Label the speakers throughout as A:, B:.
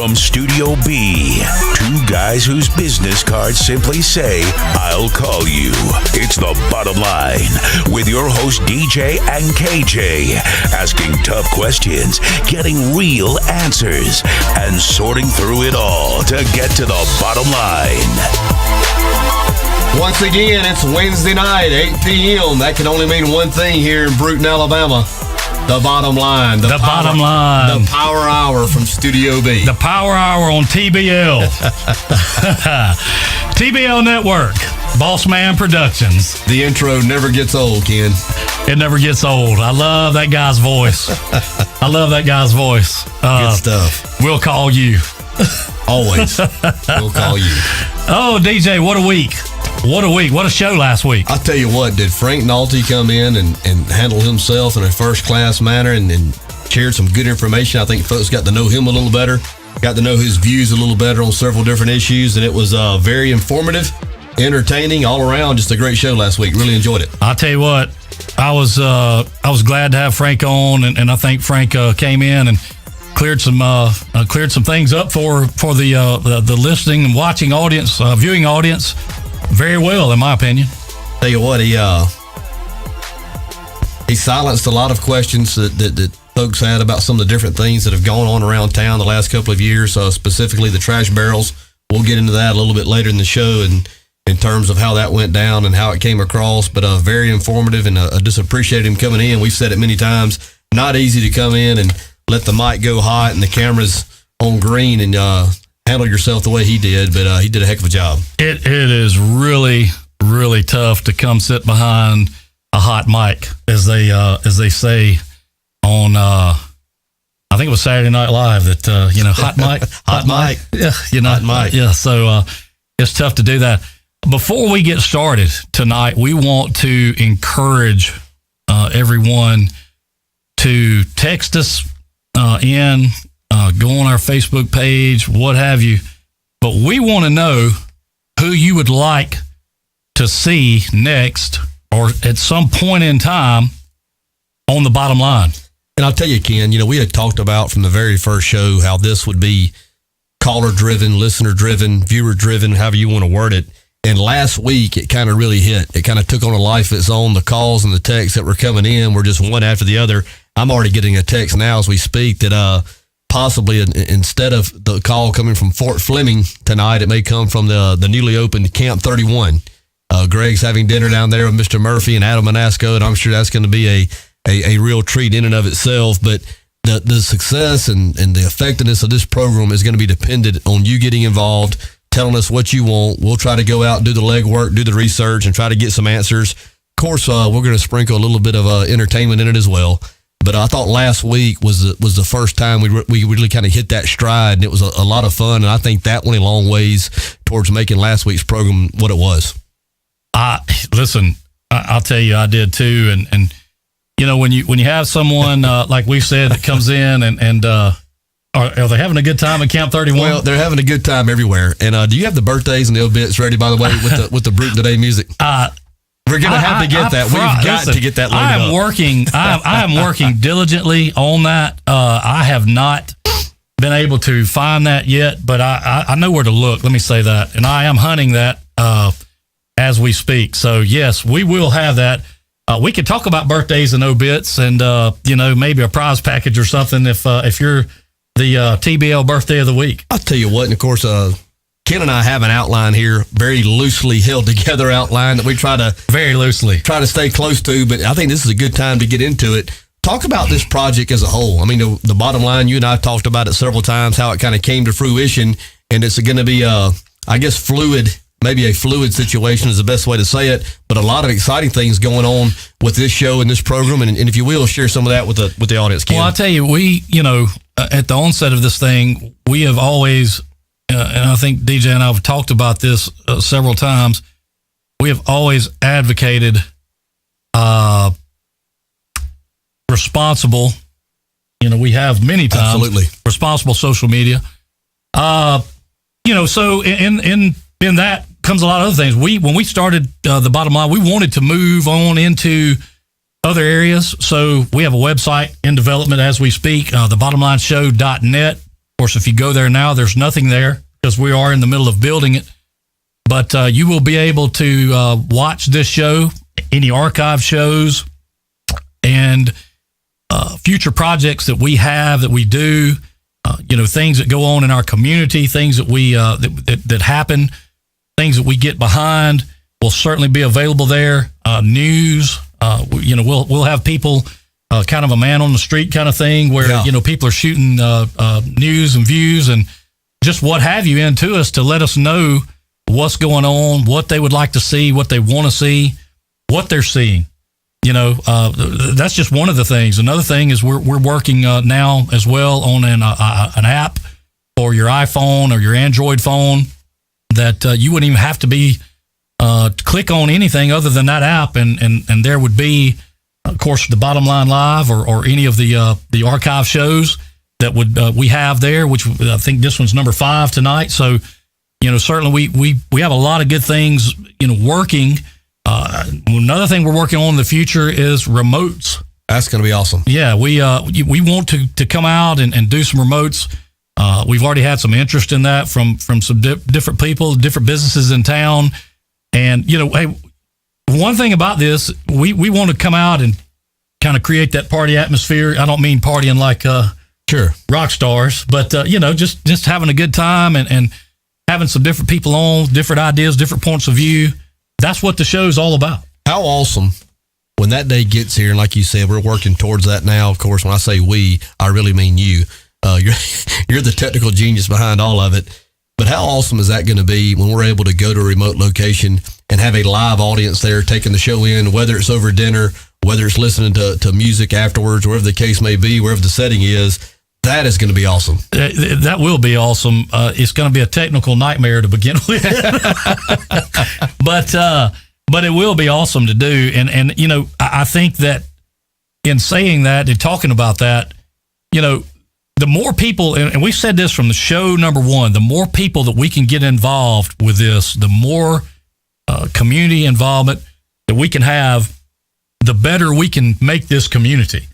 A: From Studio B, two guys whose business cards simply say, I'll call you. It's The Bottom Line with your host DJ and KJ, asking tough questions, getting real answers, and sorting through it all to get to the bottom line.
B: Once again, it's Wednesday night, 8 p.m. That can only mean one thing here in Bruton, Alabama. The Bottom Line. The
C: Bottom Line.
B: The Power Hour from Studio B.
C: The Power Hour on TBL. TBL Network. Bossman Productions.
B: The intro never gets old, Ken.
C: It never gets old. I love that guy's voice.
B: Good stuff.
C: We'll call you.
B: Always. We'll call you.
C: Oh, DJ, what a week. What a week. What a show last week.
B: I'll tell you what, did Frank Nolte come in and handle himself in a first-class manner and shared some good information. I think folks got to know him a little better, got to know his views a little better on several different issues, and it was very informative, entertaining, all around. Just a great show last week. Really enjoyed it.
C: I'll tell you what, I was glad to have Frank on, and I think Frank came in and cleared some things up for the listening and watching audience, viewing audience, very well, in my opinion.
B: Tell you what, he silenced a lot of questions that folks had about some of the different things that have gone on around town the last couple of years, specifically the trash barrels. We'll get into that a little bit later in the show and in terms of how that went down and how it came across, but very informative, and I just appreciate him coming in. We've said it many times, not easy to come in and let the mic go hot and the camera's on green and handle yourself the way he did, but he did a heck of a job.
C: It is really, really tough to come sit behind a hot mic, as they say on I think it was Saturday Night Live that hot mic,
B: hot mic,
C: hot mic, yeah. So it's tough to do that. Before we get started tonight, we want to encourage everyone to text us go on our Facebook page, what have you. But we want to know who you would like to see next or at some point in time on the Bottom Line.
B: And I'll tell you, Ken, we had talked about from the very first show how this would be caller-driven, listener-driven, viewer-driven, however you want to word it. And last week, it kind of really hit. It kind of took on a life of its own. The calls and the texts that were coming in were just one after the other. I'm already getting a text now as we speak that possibly instead of the call coming from Fort Fleming tonight, it may come from the newly opened Camp 31. Greg's having dinner down there with Mr. Murphy and Adam Manasco, and I'm sure that's going to be a real treat in and of itself. But the success and the effectiveness of this program is going to be dependent on you getting involved, telling us what you want. We'll try to go out and do the legwork, do the research, and try to get some answers. Of course, we're going to sprinkle a little bit of entertainment in it as well. But I thought last week was the first time we really kind of hit that stride, and it was a lot of fun. And I think that went a long ways towards making last week's program what it was.
C: Listen, I'll tell you, I did too. And when you have someone like we said that comes in and are they having a good time at Camp 31?
B: Well, they're having a good time everywhere. And do you have the birthdays and the obits ready, by the way, with the Bruton Today music? We're going to have to get that. We've got to get that loaded up.
C: I am working diligently on that. I have not been able to find that yet, but I know where to look. Let me say that. And I am hunting that as we speak. So, yes, we will have that. We could talk about birthdays and obits and, maybe a prize package or something if you're the TBL birthday of the week.
B: I'll tell you what, and of course, Ken and I have an outline here, very loosely held together outline that we try to stay close to, but I think this is a good time to get into it. Talk about this project as a whole. I mean, the bottom line, you and I talked about it several times, how it kind of came to fruition, and it's going to be, fluid, maybe a fluid situation is the best way to say it, but a lot of exciting things going on with this show and this program, and if you will, share some of that with the audience, Ken.
C: Well, I'll tell you, we, at the onset of this thing, we have always... and I think DJ and I have talked about this several times. We have always advocated responsible. We have many times.
B: Absolutely.
C: Responsible social media. So in that comes a lot of other things. When we started the Bottom Line, we wanted to move on into other areas. So we have a website in development as we speak, thebottomlineshow.net. course, if you go there now, there's nothing there because we are in the middle of building it. But you will be able to watch this show, any archive shows, and future projects that we have, that we do, things that go on in our community, things that we that happen, things that we get behind will certainly be available there. News, we'll have people, kind of a man on the street kind of thing where, people are shooting news and views and just what have you into us to let us know what's going on, what they would like to see, what they want to see, what they're seeing. That's just one of the things. Another thing is we're working now as well on an app for your iPhone or your Android phone that you wouldn't even have to be click on anything other than that app, and there would be, of course, the Bottom Line Live or any of the archive shows that we have there, which I think this one's number 5 tonight. So, certainly we have a lot of good things, working. Another thing we're working on in the future is remotes.
B: That's going to be awesome.
C: Yeah, we want to come out and do some remotes. We've already had some interest in that from some different people, different businesses in town. And, hey, one thing about this, we want to come out and kind of create that party atmosphere. I don't mean partying like rock stars, but, just having a good time and having some different people on, different ideas, different points of view. That's what the show's all about.
B: How awesome when that day gets here. And like you said, we're working towards that now. Of course, when I say we, I really mean you. You're the technical genius behind all of it. But how awesome is that going to be when we're able to go to a remote location and have a live audience there taking the show in, whether it's over dinner, whether it's listening to music afterwards, wherever the case may be, wherever the setting is. That is going to be awesome.
C: That will be awesome. It's going to be a technical nightmare to begin with, but it will be awesome to do. And I think that in saying that and talking about that, the more people, and we said this from the show number 1, the more people that we can get involved with this, the more community involvement that we can have, the better we can make this community.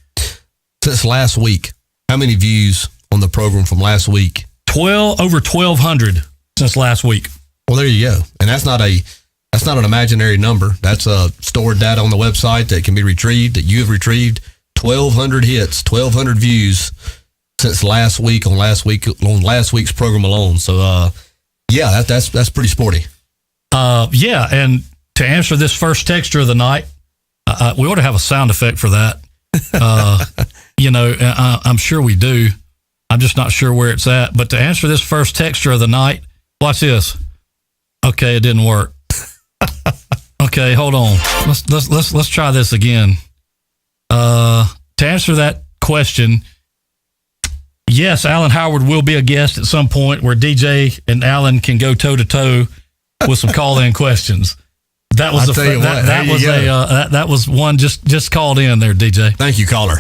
B: Since last week, how many views on the program from last week?
C: Over 1,200 since last week.
B: Well, there you go. And that's not an imaginary number. That's stored data on the website that can be retrieved, that you have retrieved. 1,200 hits, 1,200 views since last week on last week's program alone. So, that's pretty sporty.
C: And to answer this first texture of the night, we ought to have a sound effect for that. I'm sure we do. I'm just not sure where it's at. But to answer this first texture of the night, watch this. Okay, it didn't work. Okay, hold on. Let's try this again. To answer that question, yes, Alan Howard will be a guest at some point where DJ and Alan can go toe to toe with some call-in questions. That was that was one just called in there, DJ.
B: Thank you, caller.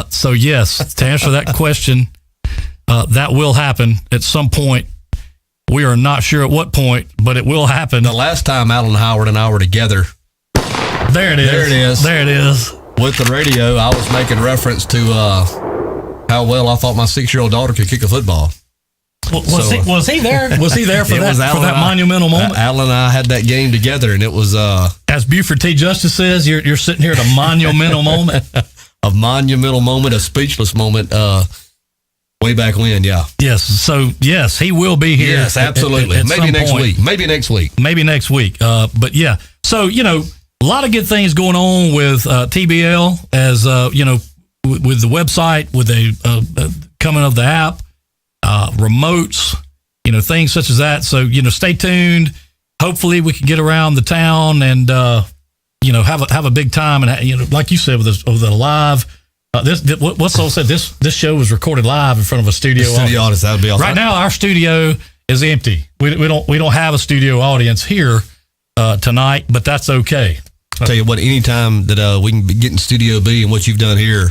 C: So yes, to answer that question, that will happen at some point. We are not sure at what point, but it will happen.
B: The last time Alan Howard and I were together,
C: there it is.
B: With the radio, I was making reference to how well I thought my 6-year-old daughter could kick a football.
C: Was he there? Was he there for that monumental moment?
B: Alan and I had that game together, and it was
C: as Buford T. Justice says, you're sitting here at a monumental moment.
B: A monumental moment, a speechless moment, way back when, yeah.
C: Yes, so yes, he will be here.
B: Yes, absolutely. Maybe next week. Maybe next week.
C: But yeah, so, a lot of good things going on with TBL as, with the website, with the coming of the app, remotes, things such as that. So, stay tuned. Hopefully we can get around the town and, have a big time. And, like you said, with the live, what's all said, this show was recorded live in front of a studio
B: audience. That would be awesome.
C: Right now, our studio is empty. We don't have a studio audience here tonight, but that's okay.
B: I'll tell you what, anytime that we can get in Studio B and what you've done here,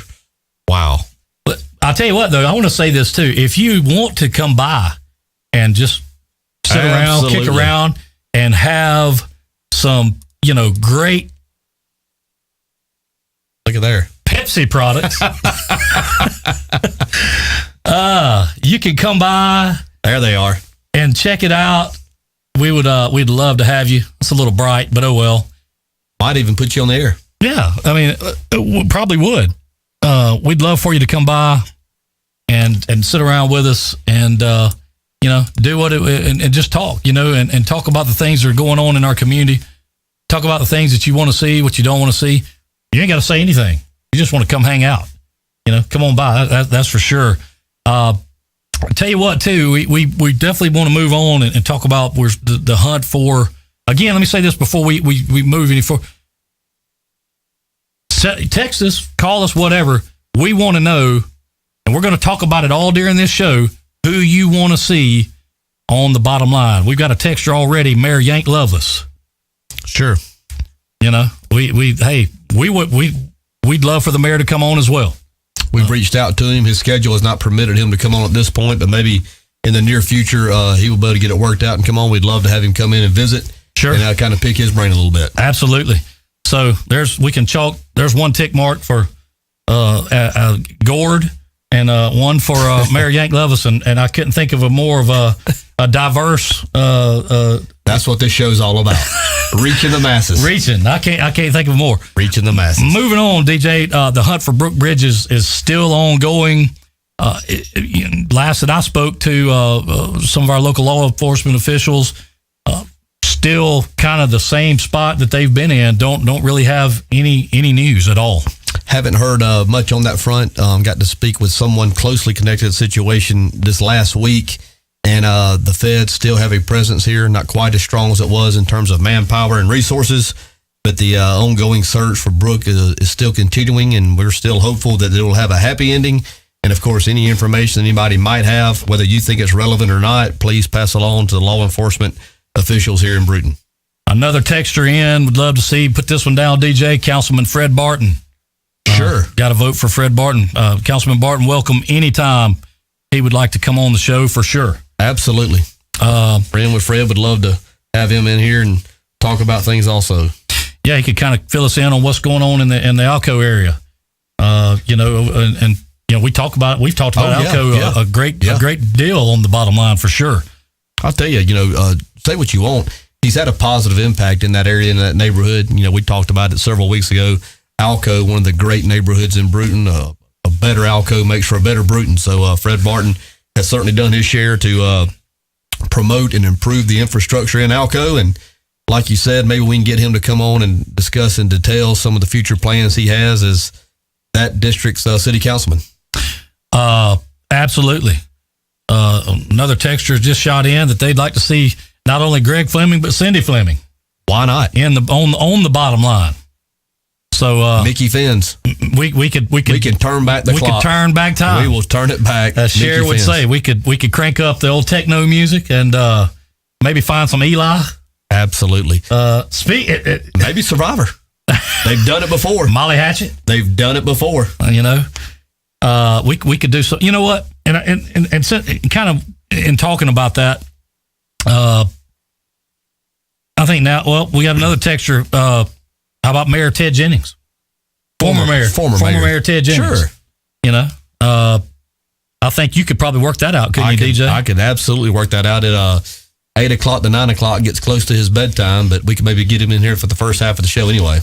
B: wow.
C: But I'll tell you what, though, I want to say this too. If you want to come by and just sit around, kick around, and have some, great,
B: look at there,
C: Pepsi products. You can come by.
B: There they are.
C: And check it out. We'd love to have you. It's a little bright, but oh well.
B: Might even put you on the air.
C: Yeah, I mean, we probably would. We'd love for you to come by and sit around with us and do and just talk, and talk about the things that are going on in our community. Talk about the things that you want to see, what you don't want to see. You ain't got to say anything. You just want to come hang out. Come on by. That's for sure. I'll tell you what, too, we definitely want to move on and talk about the hunt for. Again, let me say this before we move any further. Text us, call us, whatever. We want to know, and we're going to talk about it all during this show, who you want to see on the bottom line. We've got a texter already, Mayor Yank Lovelace.
B: Sure.
C: We'd love for the mayor to come on as well.
B: We've reached out to him. His schedule has not permitted him to come on at this point, but maybe in the near future, he will be able to get it worked out and come on. We'd love to have him come in and visit.
C: Sure.
B: And kind of pick his brain a little bit.
C: Absolutely. So there's one tick mark for Gord and one for Mayor Yank Lovelace, and I couldn't think of a more of a diverse.
B: That's what this show's all about. Reaching the masses.
C: I can't think of more.
B: Reaching the masses.
C: Moving on, DJ. The hunt for Brook Bridge is still ongoing. Last that I spoke to some of our local law enforcement officials, still kind of the same spot that they've been in. Don't really have any news at all.
B: Haven't heard much on that front. Got to speak with someone closely connected to the situation this last week, and the feds still have a presence here, not quite as strong as it was in terms of manpower and resources, but the ongoing search for Brooke is still continuing, and we're still hopeful that it will have a happy ending. And, of course, any information anybody might have, whether you think it's relevant or not, please pass along to the law enforcement officials here in Bruton.
C: Another texter in, would love to see, put this one down, DJ, Councilman Fred Barton.
B: Sure.
C: Got to vote for Fred Barton. Councilman Barton, welcome anytime he would like to come on the show for sure.
B: Absolutely. Friend with Fred, would love to have him in here and talk about things also.
C: Yeah, he could kind of fill us in on what's going on in the Alco area. We've talked about Alco a great deal on the bottom line for sure.
B: I'll tell you, say what you want. He's had a positive impact in that area, in that neighborhood. We talked about it several weeks ago. Alco, one of the great neighborhoods in Bruton. A better Alco makes for a better Bruton. So Fred Barton has certainly done his share to promote and improve the infrastructure in Alco. And like you said, maybe we can get him to come on and discuss in detail some of the future plans he has as that district's city councilman.
C: Absolutely. Another texter just shot in that they'd like to see not only Greg Fleming but Cindy Fleming.
B: Why not?
C: On the bottom line. So
B: Mickey Fins.
C: We can
B: turn back the clock.
C: We can turn back time.
B: We will turn it back.
C: As Sherry would say, we could crank up the old techno music and maybe find some Eli.
B: Absolutely.
C: Maybe
B: Survivor. They've done it before.
C: Molly Hatchet.
B: They've done it before.
C: We could do so. You know what? And kind of in talking about that, I think now. Well, we got another texture. How about Mayor Ted Jennings? Former Mayor Ted Jennings.
B: Sure.
C: I think you could probably work that out, couldn't you, DJ?
B: I could absolutely work that out. At 8 o'clock to 9 o'clock gets close to his bedtime, but we could maybe get him in here for the first half of the show anyway.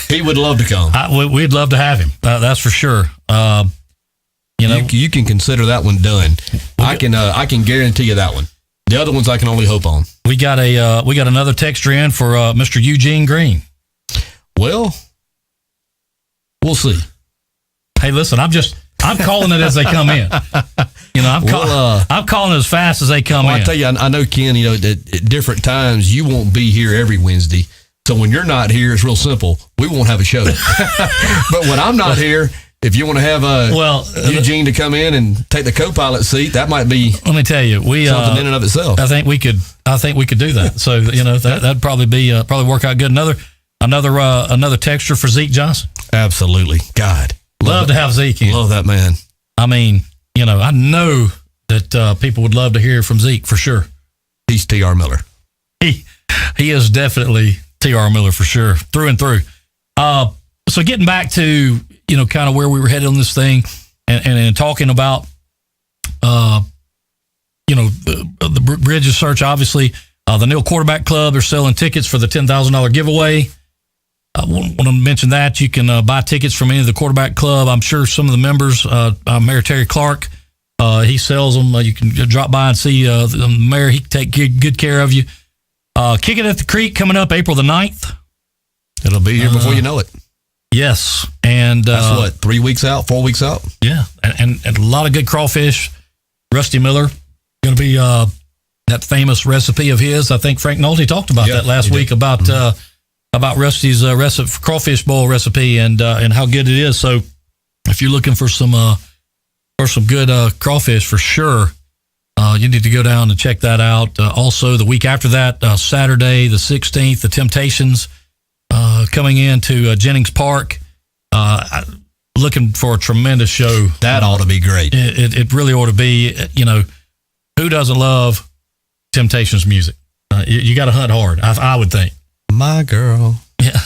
B: He would love to come.
C: We'd love to have him. That's for sure.
B: You can consider that one done. I can guarantee you that one. The other ones I can only hope on.
C: We got another texture in for Mr. Eugene Green.
B: Well, we'll see.
C: Hey, listen, I'm calling it as they come in. I'm calling it as fast as they come in.
B: I tell you, I know, Ken. At different times you won't be here every Wednesday. So when you're not here, it's real simple. We won't have a show. But when I'm not here, if you want to have Eugene to come in and take the co-pilot seat, that might be.
C: Let me tell you,
B: something in and of itself.
C: I think we could do that. So that'd probably be probably work out good. Another texture for Zeke Johnson.
B: Absolutely, God,
C: love to have Zeke in.
B: Love that man.
C: I mean, I know that people would love to hear from Zeke for sure.
B: He's T.R. Miller.
C: He is definitely T.R. Miller for sure, through and through. So getting back to, kind of where we were headed on this thing, and talking about, the Bridges search, obviously, the Neal Quarterback Club, they're selling tickets for the $10,000 giveaway. I want to mention that you can buy tickets from any of the Quarterback Club. I'm sure some of the members, Mayor Terry Clark, he sells them. You can drop by and see the mayor. He can take good care of you. Kick It at the Creek coming up April the 9th.
B: It'll be here before you know it.
C: Yes. And
B: that's what, 3 weeks out, 4 weeks out?
C: Yeah. And a lot of good crawfish. Rusty Miller, going to be that famous recipe of his. I think Frank Nolte talked about that last week about Rusty's crawfish boil recipe and how good it is. So if you're looking for some good crawfish for sure, you need to go down and check that out. Also, the week after that, Saturday the 16th, the Temptations coming into Jennings Park. Looking for a tremendous show.
B: That ought to be great.
C: It really ought to be. Who doesn't love Temptations music? You got to hunt hard, I would think.
B: My girl.
C: Yeah.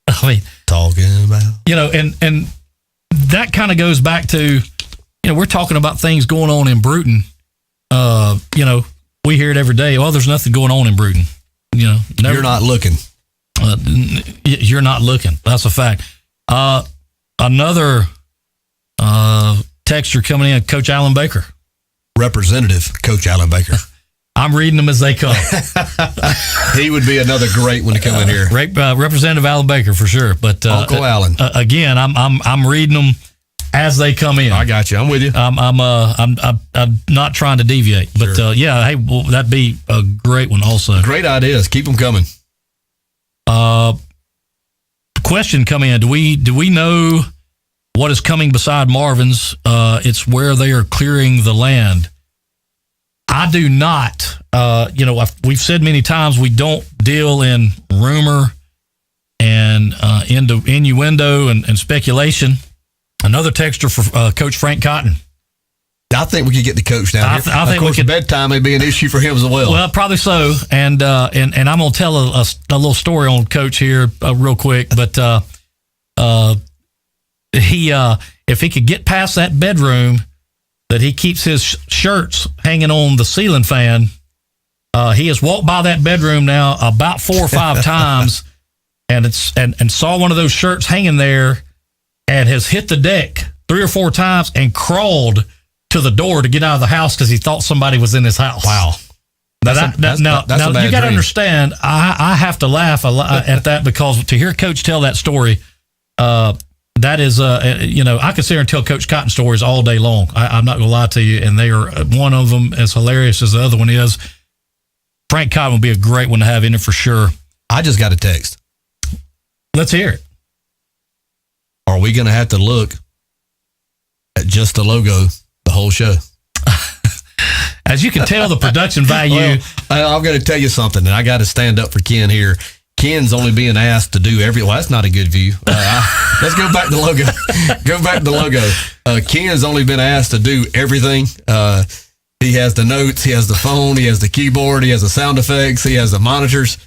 C: I mean,
B: talking about.
C: And that kind of goes back to, we're talking about things going on in Bruton. We hear it every day. Well, there's nothing going on in Bruton.
B: You're not looking.
C: You're not looking. That's a fact. Another texture coming in, Coach Alan Baker.
B: Representative Coach Alan Baker.
C: I'm reading them as they come.
B: He would be another great one to come in here.
C: Representative Alan Baker for sure. But
B: Uncle Alan.
C: Again, I'm reading them as they come in.
B: I got you. I'm with you.
C: I'm not trying to deviate, but
B: sure.
C: That'd be a great one also.
B: Great ideas. Keep them coming.
C: Question coming in: Do we know what is coming beside Marvin's? It's where they are clearing the land. I do not. We've said many times we don't deal in rumor and innuendo and speculation. Another texture for Coach Frank Cotton.
B: I think we could get the coach down here.
C: I think
B: of course, bedtime may be an issue for him as well.
C: Well, probably so. And I'm going to tell a little story on Coach here real quick. But if he could get past that bedroom that he keeps his shirts hanging on the ceiling fan, he has walked by that bedroom now about 4 or 5 times, and saw one of those shirts hanging there, and has hit the deck 3 or 4 times and crawled to the door to get out of the house because he thought somebody was in his house.
B: Wow.
C: Now you got to understand, I have to laugh a lot at that, because to hear Coach tell that story, that is, I could sit here and tell Coach Cotton stories all day long. I'm not going to lie to you, and they are one of them as hilarious as the other one is. Frank Cotton would be a great one to have in it for sure.
B: I just got a text.
C: Let's hear it.
B: Are we going to have to look at just the logo the whole show?
C: As you can tell, the production value.
B: Well, I'm going to tell you something, and I got to stand up for Ken here. Ken's only being asked to do well, that's not a good view. Let's go back to the logo. Go back to the logo. Ken's only been asked to do everything. He has the notes, he has the phone, he has the keyboard, he has the sound effects, he has the monitors.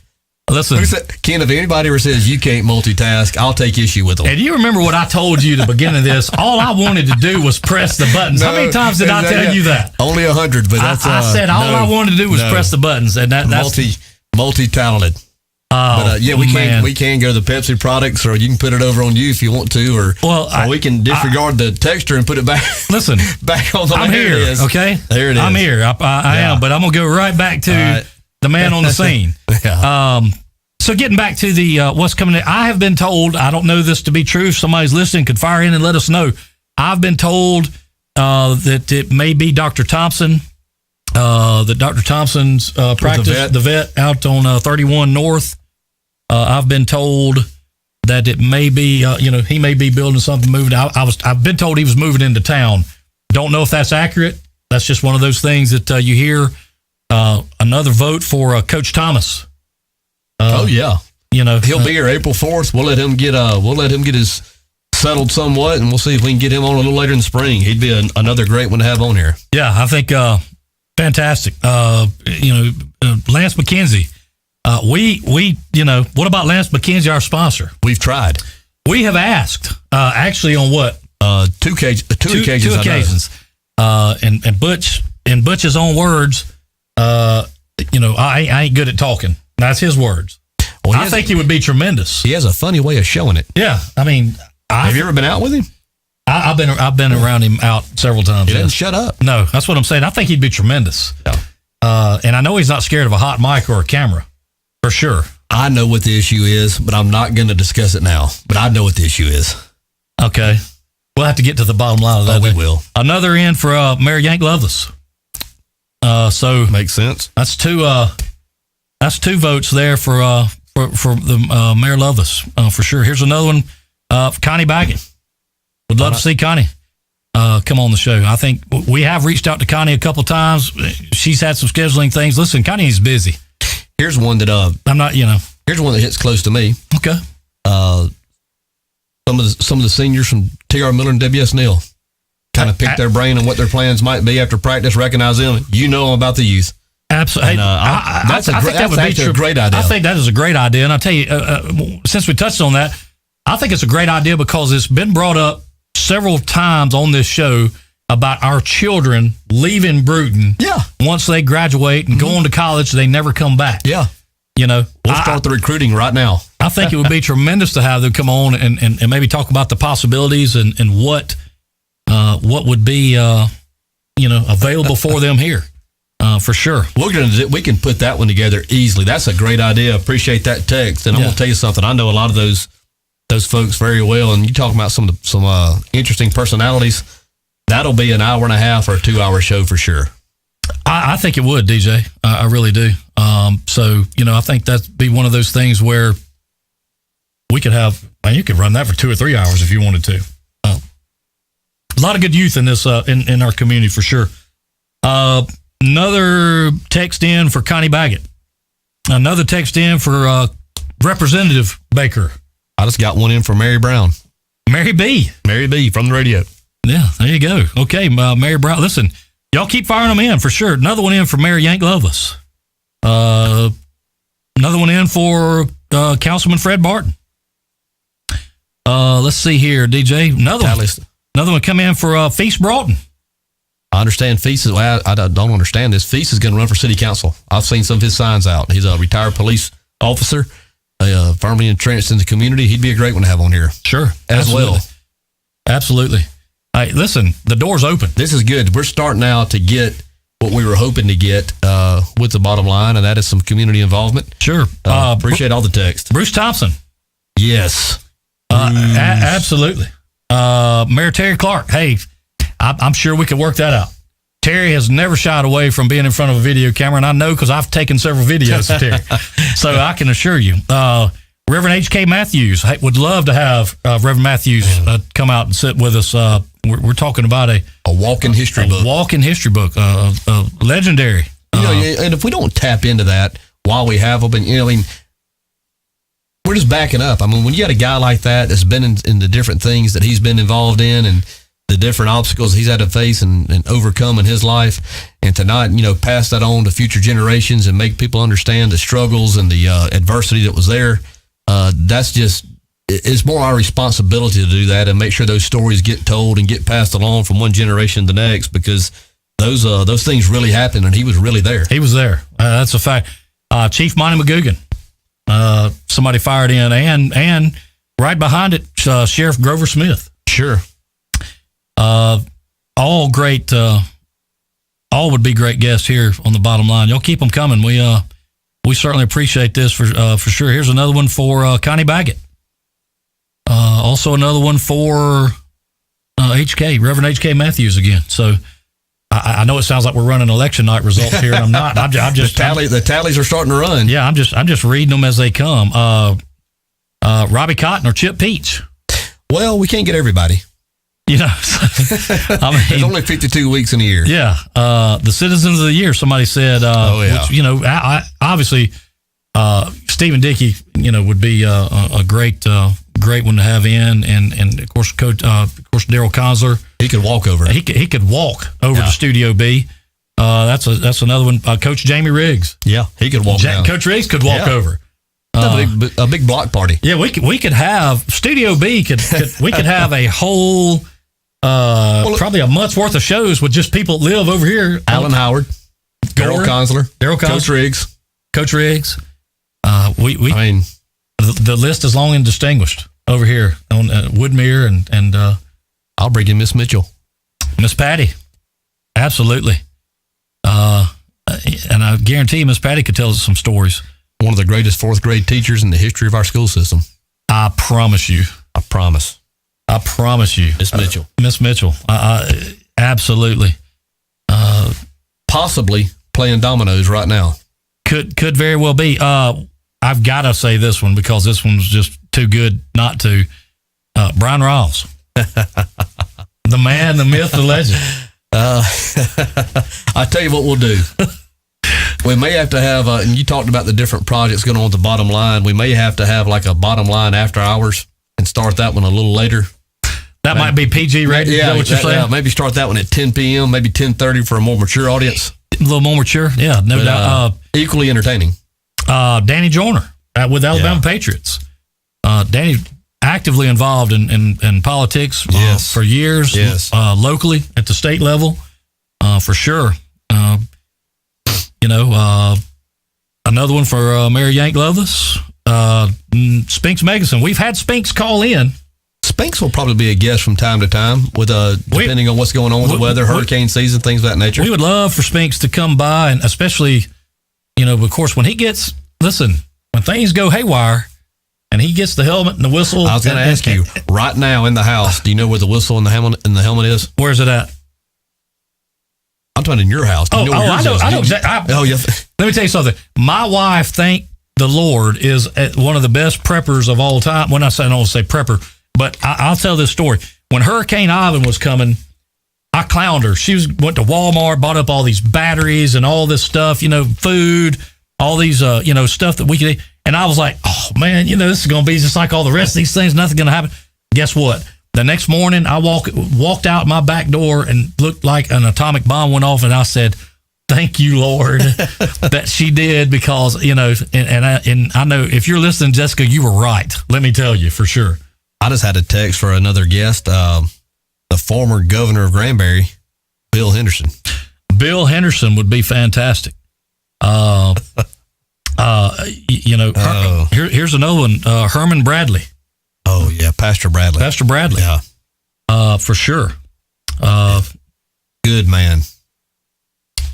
C: Listen,
B: Ken, if anybody ever says you can't multitask, I'll take issue with them.
C: And you remember what I told you at the beginning of this? All I wanted to do was press the buttons. How many times did I tell you that?
B: Only 100, but that's
C: I said all I wanted to do was press the buttons, and that's
B: multi-talented. We can go to the Pepsi products, or you can put it over on you if you want to, or we can disregard the texture and put it back.
C: Listen,
B: back on the.
C: I'm here. Okay,
B: there it is.
C: I'm here. I am, but I'm gonna go right back to the man on the scene.
B: Yeah.
C: So getting back to the what's coming in, I have been told, I don't know this to be true. If somebody's listening, could fire in and let us know. I've been told that it may be Dr. Thompson. That Dr. Thompson's practice, the vet out on 31 North. I've been told that it may be, he may be building something, moving. I've been told he was moving into town. Don't know if that's accurate. That's just one of those things that you hear. Another vote for Coach Thomas.
B: He'll be here April 4th. We'll let him get his settled somewhat, and we'll see if we can get him on a little later in the spring. He'd be another great one to have on here.
C: Yeah, I think fantastic. Lance McKenzie. What about Lance McKenzie, our sponsor?
B: We've tried.
C: We have asked, actually on what?
B: Two occasions.
C: And Butch, in Butch's own words, I ain't good at talking. That's his words. Well, I think he would be tremendous.
B: He has a funny way of showing it.
C: Yeah, I mean,
B: have you ever been out with him?
C: I've been around him out several times.
B: He doesn't shut up.
C: No, that's what I'm saying. I think he'd be tremendous.
B: Yeah.
C: And I know he's not scared of a hot mic or a camera, for sure.
B: I know what the issue is, but I'm not going to discuss it now. But I know what the issue is.
C: Okay. We'll have to get to the bottom line of that.
B: We will.
C: Another in for Mayor Yank Loveless. So
B: makes sense.
C: That's two votes there for the Mayor Loveless, for sure. Here's another one, Connie Baggett. Would love to see Connie come on the show. I think we have reached out to Connie a couple times. She's had some scheduling things. Listen, Connie's busy.
B: Here's one that Here's one that hits close to me.
C: Okay.
B: Some of the seniors from T.R. Miller and W.S. Neal kind of pick their brain on what their plans might be after practice. Recognize them. You know them about the youth.
C: Absolutely.
B: That's a great idea.
C: I think that is a great idea. And I'll tell you, since we touched on that, I think it's a great idea because it's been brought up several times on this show about our children leaving Bruton.
B: Yeah.
C: Once they graduate and go on to college, they never come back.
B: Yeah.
C: We'll
B: start the recruiting right now.
C: I think it would be tremendous to have them come on and maybe talk about the possibilities and what would be available for them here. For sure.
B: We can put that one together easily. That's a great idea. Appreciate that text. And I'm going to tell you something. I know a lot of those folks very well. And you talk about some interesting personalities. That'll be an hour and a half or a 2 hour show for sure.
C: I think it would, DJ. I really do. So, I think that'd be one of those things where we could have, you could run that for 2 or 3 hours if you wanted to. A lot of good youth in this, in our community for sure. Another text in for Connie Baggett. Another text in for Representative Baker.
B: I just got one in for Mary Brown.
C: Mary B.
B: Mary B. from the radio.
C: Yeah, there you go. Okay, Mary Brown. Listen, y'all keep firing them in for sure. Another one in for Mayor Yank Loveless. Another one in for Councilman Fred Barton. Let's see here, DJ. Another one come in for Feast Broughton.
B: I understand Feast is, I don't understand this. Feast is going to run for city council. I've seen some of his signs out. He's a retired police officer, firmly entrenched in the community. He'd be a great one to have on here.
C: Sure. Absolutely. Hey, listen, the door's open.
B: This is good. We're starting now to get what we were hoping to get with the bottom line, and that is some community involvement.
C: Sure.
B: Appreciate all the text.
C: Bruce Thompson.
B: Yes.
C: Absolutely. Mayor Terry Clark. Hey, I'm sure we could work that out. Terry has never shied away from being in front of a video camera, and I know because I've taken several videos of Terry. So I can assure you. Reverend H.K. Matthews. Hey, would love to have Reverend Matthews come out and sit with us. We're talking about a
B: walk-in history book.
C: Walk-in history book. Legendary.
B: And if we don't tap into that while we have them, we're just backing up. I mean, when you got a guy like that that's been in the different things that he's been involved in and the different obstacles he's had to face and overcome in his life, and to not, pass that on to future generations and make people understand the struggles and the adversity that was there, it's more our responsibility to do that and make sure those stories get told and get passed along from one generation to the next, because those things really happened and he was really there.
C: He was there. That's a fact. Chief Monty McGugan. Somebody fired in, and right behind it, Sheriff Grover Smith.
B: Sure.
C: All great. All would be great guests here on the bottom line. Y'all keep them coming. We certainly appreciate this for sure. Here's another one for Connie Baggett. Also another one for Reverend H.K. Matthews again. So I know it sounds like we're running election night results here, and I'm not. I'm just
B: the tallies are starting to run.
C: Yeah, I'm just reading them as they come. Robbie Cotton or Chip Peach.
B: Well, we can't get everybody. There's only 52 weeks in a year.
C: Yeah. The Citizens of the Year, somebody said, which, obviously, Stephen Dickey, would be a great one to have in. And of course, Daryl Konsler.
B: He could walk over.
C: He could walk over to Studio B. That's another one. Coach Jamie Riggs.
B: Yeah, he could walk down.
C: Coach Riggs could walk over.
B: A big block party.
C: Yeah, we could have Studio B. We could have a whole probably a month's worth of shows with just people that live over here.
B: Alan Howard, Daryl Consler, Coach Riggs.
C: I mean, the list is long and distinguished over here on Woodmere and
B: I'll bring in Miss Mitchell,
C: Miss Patty. Absolutely. And I guarantee Miss Patty could tell us some stories.
B: One of the greatest fourth grade teachers in the history of our school system.
C: I promise you.
B: I promise you.
C: Miss Mitchell. Miss Mitchell. Absolutely.
B: Possibly playing dominoes right now.
C: Could very well be. I've got to say this one because this one's just too good not to. Brian Riles. The man, the myth, the legend.
B: I tell you what we'll do. We may have to have, and you talked about the different projects going on with the bottom line. We may have to have like a bottom line after hours and start that one a little later.
C: That might be PG rated.
B: Yeah,
C: what you're saying?
B: Maybe start that one at 10 p.m., maybe 10:30 for a more mature audience.
C: A little more mature, yeah, no doubt.
B: Equally entertaining.
C: Danny Joyner with Alabama Patriots. Danny actively involved in politics for years, locally at the state level, for sure. Another one for Mary Yank Loveless, Spinks Megason. We've had Spinks call in.
B: Spinks will probably be a guest from time to time, with depending on what's going on with the weather, hurricane season, things of that nature.
C: We would love for Spinks to come by, and especially, of course, when things go haywire, and he gets the helmet and the whistle.
B: I was going to ask you, right now in the house, do you know where the whistle and the helmet is?
C: Where's it at?
B: I'm talking in your house.
C: I know exactly. Let me tell you something. My wife, thank the Lord, is one of the best preppers of all time. When I don't say prepper, but I'll tell this story. When Hurricane Ivan was coming, I clowned her. She went to Walmart, bought up all these batteries and all this stuff, food, all these, stuff that we could eat. And I was like, oh, man, this is going to be just like all the rest of these things. Nothing's going to happen. Guess what? The next morning, I walked out my back door and looked like an atomic bomb went off. And I said, thank you, Lord, that she did, because, and I know if you're listening, Jessica, you were right. Let me tell you for sure.
B: I just had a text for another guest, the former governor of Granbury, Bill Henderson. Bill Henderson
C: would be fantastic. Here's another one, Herman Bradley.
B: Oh, yeah, Pastor Bradley.
C: Yeah. For sure.
B: Good man.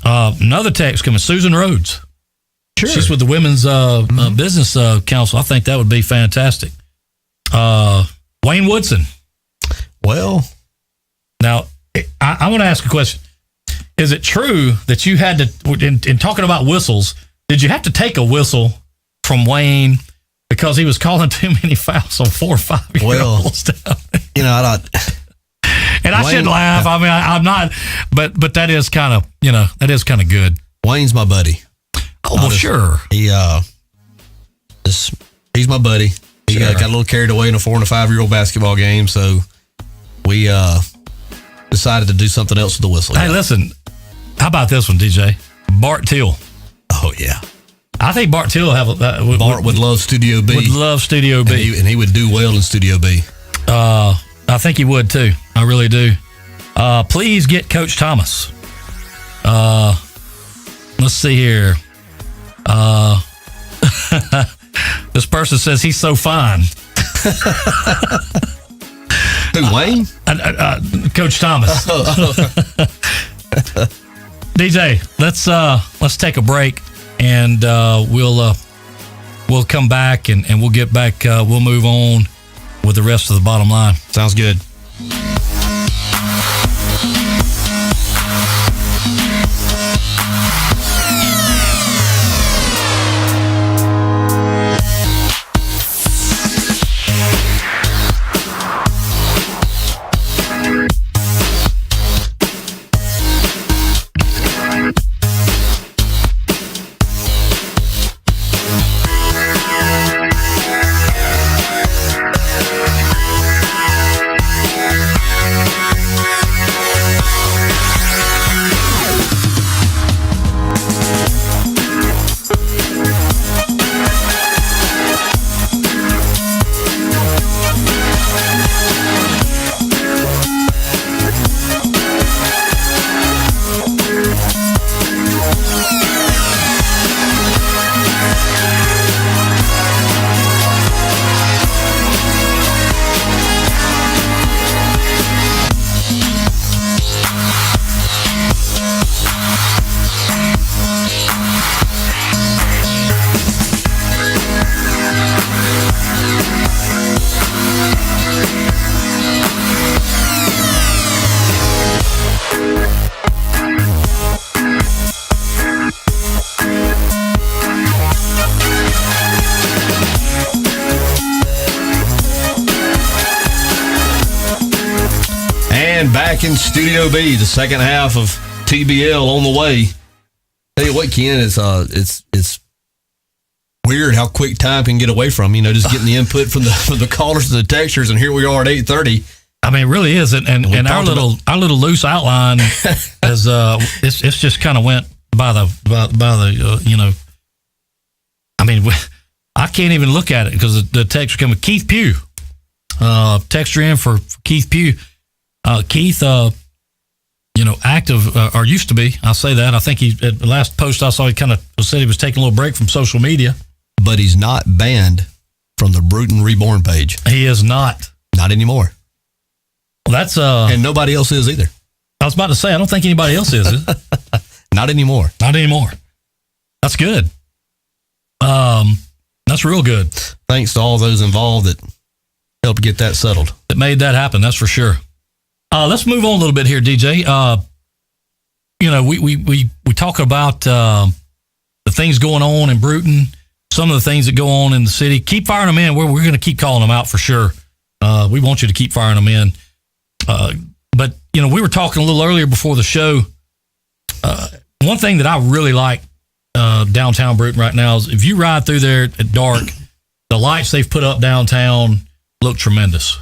C: Another text coming, Susan Rhodes.
B: Sure.
C: She's with the Women's Business Council. I think that would be fantastic. Wayne Woodson.
B: Well,
C: now, I want to ask a question. Is it true that you had to, in talking about whistles, did you have to take a whistle from Wayne because he was calling too many fouls on 4 or 5 year olds?
B: I don't.
C: And I shouldn't laugh. I mean, I'm not, but that is kind of good.
B: Wayne's my buddy.
C: Oh, well, sure.
B: He's my buddy. He got a little carried away in a 4 and a 5 year old basketball game, so we decided to do something else with the whistle.
C: Hey, listen, how about this one, DJ? Bart Till.
B: Oh, yeah.
C: I think Bart Till
B: Bart would love Studio B.
C: Would love Studio B.
B: And he would do well in Studio B.
C: I think he would too. I really do. Please get Coach Thomas. Let's see here. This person says he's so fine.
B: Who, Wayne?
C: Coach Thomas. DJ, let's take a break, and we'll come back and we'll get back. We'll move on with the rest of the bottom line.
B: Sounds good. And back in Studio B, the second half of TBL on the way. Tell you what, Ken, it's weird how quick time can get away from, just getting the input from the callers and the textures, and here we are at 8:30.
C: I mean, it really is, and our little loose outline is it's just kind of went by the I mean, I can't even look at it because the text coming. Keith Pugh, texture in for Keith Pugh. Keith, active or used to be. I'll say that. I think at the last post I saw, he kind of said he was taking a little break from social media,
B: but he's not banned from the Bruton Reborn page.
C: He is not
B: anymore.
C: Well, that's
B: and nobody else is either.
C: I was about to say, I don't think anybody else is.
B: Not anymore.
C: Not anymore. That's good. That's real good.
B: Thanks to all those involved that helped get that settled.
C: That made that happen. That's for sure. Let's move on a little bit here, DJ. We talk about the things going on in Bruton, some of the things that go on in the city. Keep firing them in. We're going to keep calling them out for sure. We want you to keep firing them in. But we were talking a little earlier before the show. One thing that I really like downtown Bruton right now is if you ride through there at dark, the lights they've put up downtown look tremendous.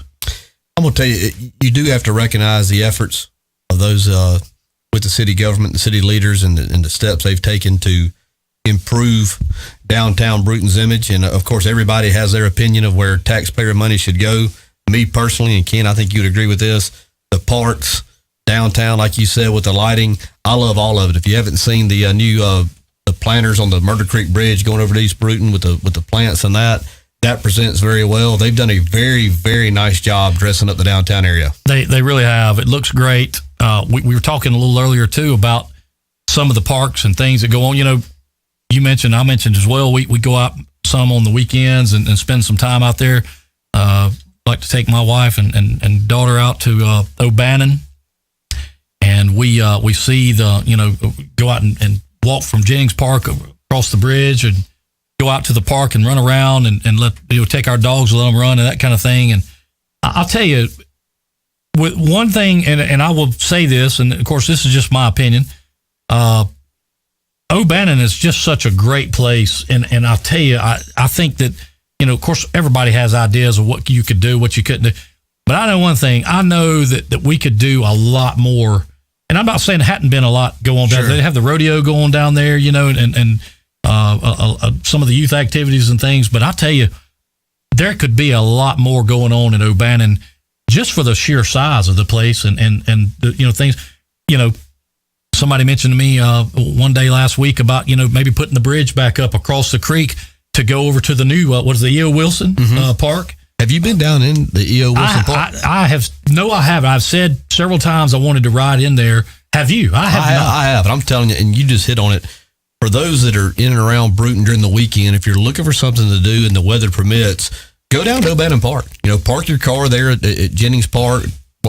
B: I'm going to tell you, you do have to recognize the efforts of those with the city government, the city leaders, and the steps they've taken to improve downtown Bruton's image. And, of course, everybody has their opinion of where taxpayer money should go. Me personally, and Ken, I think you'd agree with this, the parks, downtown, like you said, with the lighting, I love all of it. If you haven't seen the new the planters on the Murder Creek Bridge going over to East Bruton with the plants and that presents very well. They've done a very, very nice job dressing up the downtown area. They
C: really have. It looks great. We were talking a little earlier, too, about some of the parks and things that go on. You mentioned, I mentioned as well, we go out some on the weekends and spend some time out there. Like to take my wife and daughter out to O'Bannon. And we see go out and walk from Jennings Park across the bridge and go out to the park and run around and let take our dogs and let them run and that kind of thing. And I'll tell you, with one thing, and I will say this, and of course this is just my opinion. O'Bannon is just such a great place, and I'll tell you, I think that of course everybody has ideas of what you could do, what you couldn't do. But I know one thing. I know that we could do a lot more. And I'm not saying there hadn't been a lot going on down there. They have the rodeo going down there, and some of the youth activities and things. But I'll tell you, there could be a lot more going on in O'Bannon just for the sheer size of the place and the, things. Somebody mentioned to me one day last week about, maybe putting the bridge back up across the creek to go over to the new, the E.O. Wilson Park.
B: Have you been down in the E.O. Wilson Park?
C: I have. No, I haven't. I've said several times I wanted to ride in there. Have you? I have not.
B: I have. I'm telling you, and you just hit on it. For those that are in and around Bruton during the weekend, if you're looking for something to do and the weather permits, go down to O'Bannon Park. Park your car there at Jennings Park,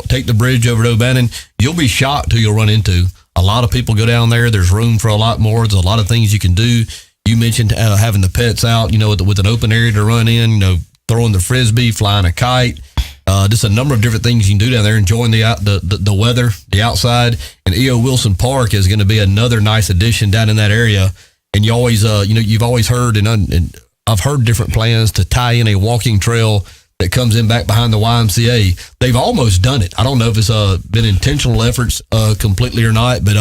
B: take the bridge over to O'Bannon. You'll be shocked who you'll run into. A lot of people go down there. There's room for a lot more. There's a lot of things you can do. You mentioned having the pets out, with an open area to run in, throwing the frisbee, flying a kite, just a number of different things you can do down there, enjoying the weather, the outside. And E.O. Wilson Park is going to be another nice addition down in that area. And you always, you've always heard, and I've heard different plans to tie in a walking trail that comes in back behind the YMCA. They've almost done it. I don't know if it's been intentional efforts completely or not, but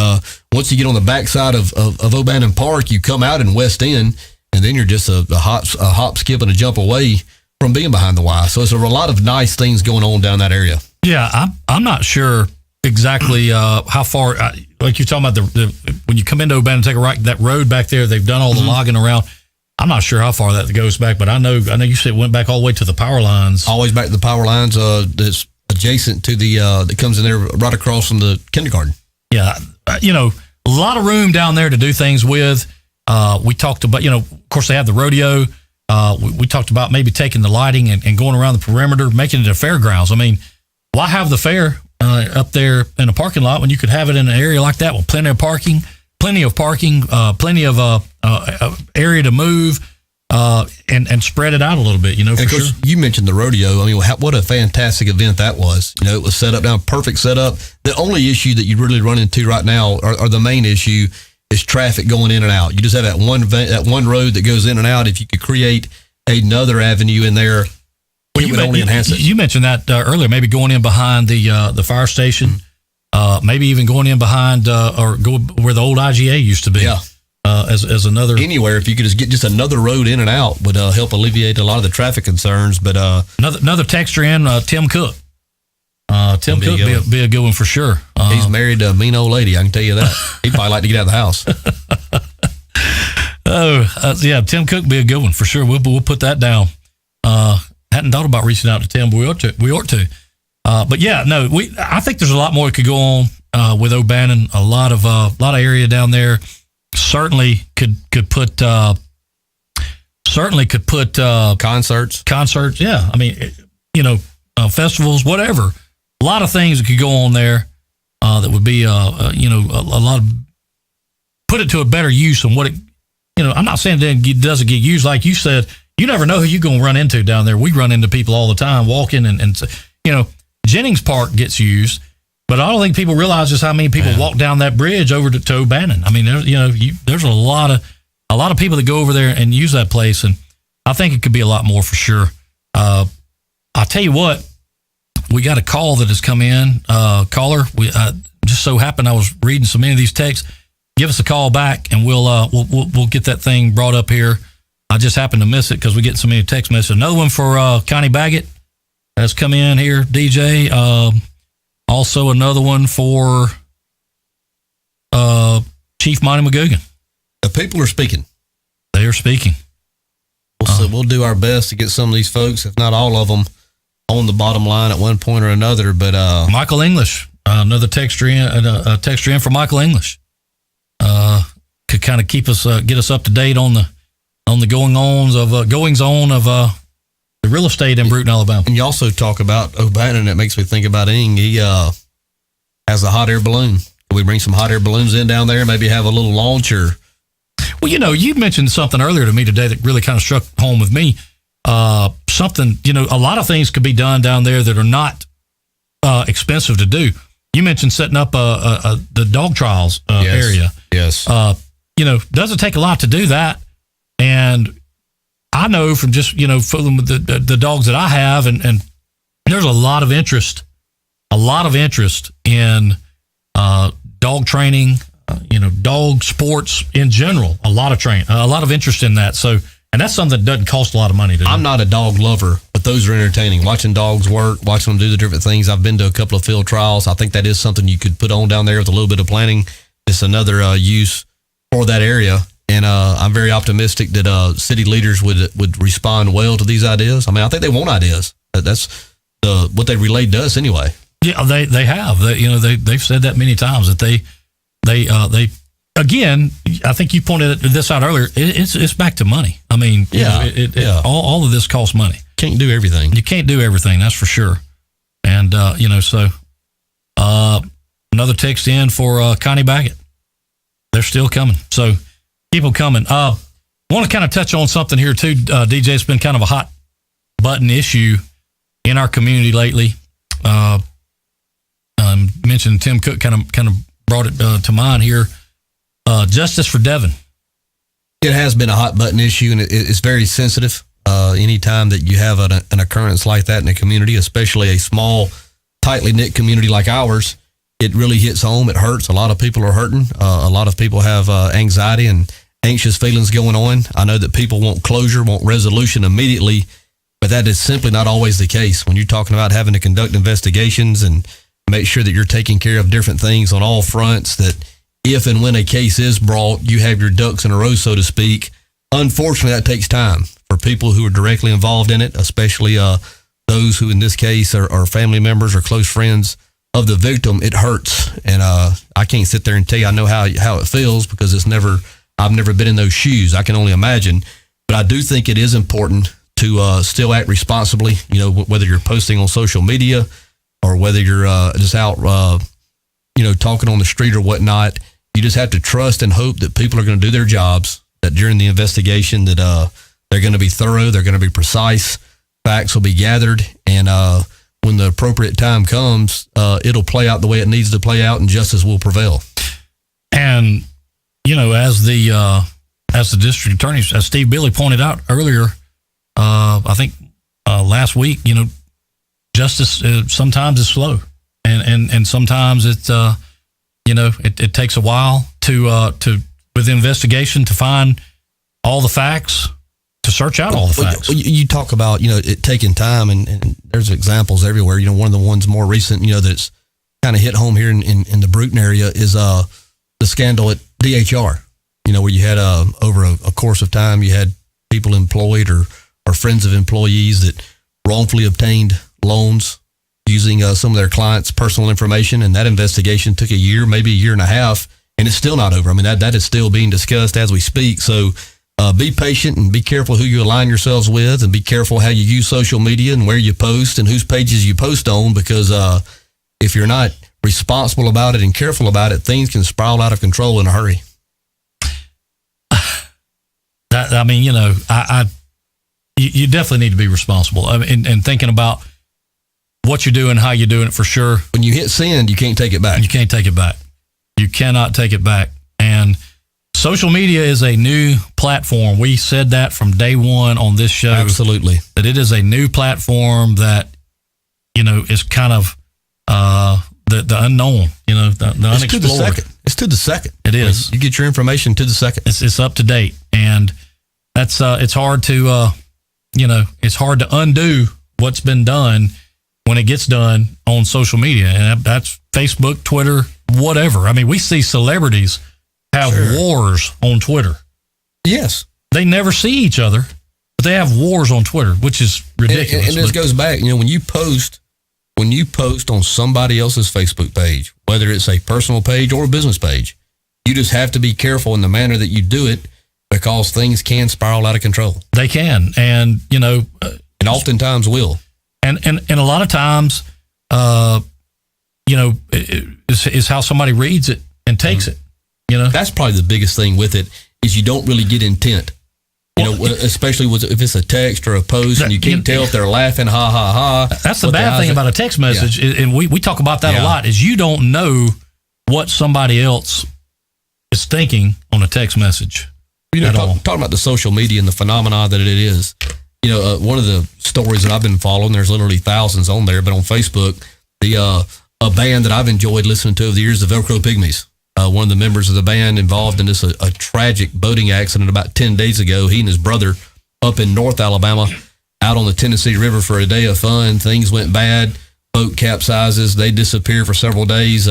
B: once you get on the backside of O'Bannon Park, you come out in West End, and then you're just a hop, skip, and a jump away from being behind the Y. So it's a lot of nice things going on down that area.
C: Yeah, I'm not sure exactly how far, like you're talking about when you come into O'Bannon, take a right, that road back there, they've done all the logging around. I'm not sure how far that goes back, but I know you said it went back all the way to the power lines.
B: Always back to the power lines that's adjacent to the, that comes in there right across from the kindergarten.
C: Yeah, a lot of room down there to do things with. We talked about, of course they have the rodeo. We talked about maybe taking the lighting and going around the perimeter, making it a fairgrounds. I mean, why have the fair up there in a parking lot when you could have it in an area like that with plenty of parking, plenty of area to move. and spread it out a little bit, for sure.
B: You mentioned the rodeo. I mean, what a fantastic event that was. It was set up down, perfect setup. The only issue that you really run into right now, or the main issue, is traffic going in and out. You just have that one road that goes in and out. If you could create another avenue in there, it would only enhance it.
C: You mentioned that earlier, maybe going in behind the fire station, maybe even going in behind or go where the old IGA used to be.
B: Yeah.
C: As another
B: anywhere, if you could just get just another road in and out, would help alleviate a lot of the traffic concerns. But
C: another texter in, Tim Cook. Tim Cook be a good one for sure.
B: He's married to a mean old lady, I can tell you that. He'd probably like to get out of the house.
C: Yeah, Tim Cook be a good one for sure. We'll put that down. Hadn't thought about reaching out to Tim, but we ought to. But yeah, no, I think there's a lot more that could go on with O'Bannon. A lot of area down there. Certainly could put concerts. Yeah, I mean, festivals, whatever. A lot of things that could go on there that would be a lot of, put it to a better use than what it. I'm not saying that it doesn't get used, like you said. You never know who you're going to run into down there. We run into people all the time walking, and Jennings Park gets used. But I don't think people realize just how many people walk down that bridge over to O'Bannon. I mean, there's a lot of people that go over there and use that place, and I think it could be a lot more for sure. I'll tell you what, we got a call that has come in. Caller, we just so happened I was reading so many of these texts. Give us a call back, and we'll get that thing brought up here. I just happened to miss it because we get so many text messages. Another one for Connie Baggett has come in here, DJ. Also, another one for Chief Monty McGugan.
B: The people are speaking.
C: They are speaking.
B: We'll do our best to get some of these folks, if not all of them, on the bottom line at one point or another. But
C: Michael English, another texter in for Michael English, could kind of keep us, get us up to date on the goings on of the real estate in Brewton, Alabama.
B: And you also talk about O'Bannon. That makes me think about Ing. He has a hot air balloon. Can we bring some hot air balloons in down there? Maybe have a little launch or.
C: Well, you mentioned something earlier to me today that really kind of struck home with me. Something, a lot of things could be done down there that are not expensive to do. You mentioned setting up the dog trials area.
B: Yes.
C: Doesn't take a lot to do that. And I know from just, fooling with the dogs that I have, and there's a lot of interest in dog training, dog sports in general, a lot of interest in that. So, and that's something that doesn't cost a lot of money to do.
B: I'm not a dog lover, but those are entertaining. Watching dogs work, watching them do the different things. I've been to a couple of field trials. I think that is something you could put on down there with a little bit of planning. It's another use for that area. And I'm very optimistic that city leaders would respond well to these ideas. I mean, I think they want ideas. That's what they relayed to us anyway.
C: Yeah, they have. They've said that many times that they again. I think you pointed this out earlier. It's back to money. I mean, all of this costs money.
B: Can't do everything.
C: You can't do everything. That's for sure. And so another text in for Connie Baggett. They're still coming. So. Keep them coming. I want to kind of touch on something here too, DJ. It's been kind of a hot button issue in our community lately. Mentioned Tim Cook kind of brought it to mind here. Justice for Devin.
B: It has been a hot button issue, and it's very sensitive. Anytime that you have an occurrence like that in a community, especially a small, tightly knit community like ours, it really hits home. It hurts. A lot of people are hurting. A lot of people have anxiety and anxious feelings going on. I know that people want closure, want resolution immediately, but that is simply not always the case. When you're talking about having to conduct investigations and make sure that you're taking care of different things on all fronts, that if and when a case is brought, you have your ducks in a row, so to speak. Unfortunately, that takes time for people who are directly involved in it, especially those who in this case are family members or close friends of the victim. It hurts. And I can't sit there and tell you I know how it feels, because I've never been in those shoes. I can only imagine. But I do think it is important to still act responsibly, whether you're posting on social media or whether you're just out, talking on the street or whatnot. You just have to trust and hope that people are going to do their jobs, that during the investigation that They're going to be thorough. They're going to be precise. Facts will be gathered. And when the appropriate time comes, it'll play out the way it needs to play out, and justice will prevail.
C: And, as the district attorney, as Steve Billy pointed out earlier, I think last week, justice sometimes is slow, and sometimes it's it takes a while to with the investigation to find all the facts, to search out all the facts.
B: You talk about it taking time, and there's examples everywhere. One of the ones more recent that's kind of hit home here in the Bruton area is the scandal at DHR. Where you had over a course of time, you had people employed or friends of employees that wrongfully obtained loans using some of their clients' personal information, and that investigation took a year, maybe a year and a half, and it's still not over. I mean, that is still being discussed as we speak. So be patient and be careful who you align yourselves with, and be careful how you use social media and where you post and whose pages you post on, because if you're not responsible about it and careful about it, things can spiral out of control in a hurry.
C: You definitely need to be responsible. And thinking about what you're doing, how you're doing it, for sure.
B: When you hit send, you can't take it back.
C: You can't take it back. You cannot take it back. And social media is a new platform. We said that from day one on this show.
B: Absolutely.
C: That it is a new platform that, is kind of the unknown, the unexplored.
B: It's to the second.
C: It is.
B: You get your information to the second.
C: It's up to date. And that's, it's hard to, it's hard to undo what's been done when it gets done on social media. And that's Facebook, Twitter, whatever. I mean, we see celebrities have wars on Twitter.
B: Yes.
C: They never see each other, but they have wars on Twitter, which is ridiculous.
B: And this goes back, when you post on somebody else's Facebook page, whether it's a personal page or a business page, you just have to be careful in the manner that you do it, because things can spiral out of control.
C: They can. And,
B: and oftentimes will.
C: And a lot of times, is how somebody reads it and takes it.
B: That's probably the biggest thing with it, is you don't really get intent. Especially if it's a text or a post, and you can't tell if they're laughing, ha, ha, ha.
C: That's the bad thing about a text message, and we talk about that a lot, is you don't know what somebody else is thinking on a text message.
B: Talking about the social media and the phenomena that it is. One of the stories that I've been following, there's literally thousands on there, but on Facebook, a band that I've enjoyed listening to over the years, the Velcro Pygmies. One of the members of the band involved in this a tragic boating accident about 10 days ago. He and his brother up in North Alabama, out on the Tennessee River for a day of fun. Things went bad. Boat capsizes. They disappeared for several days.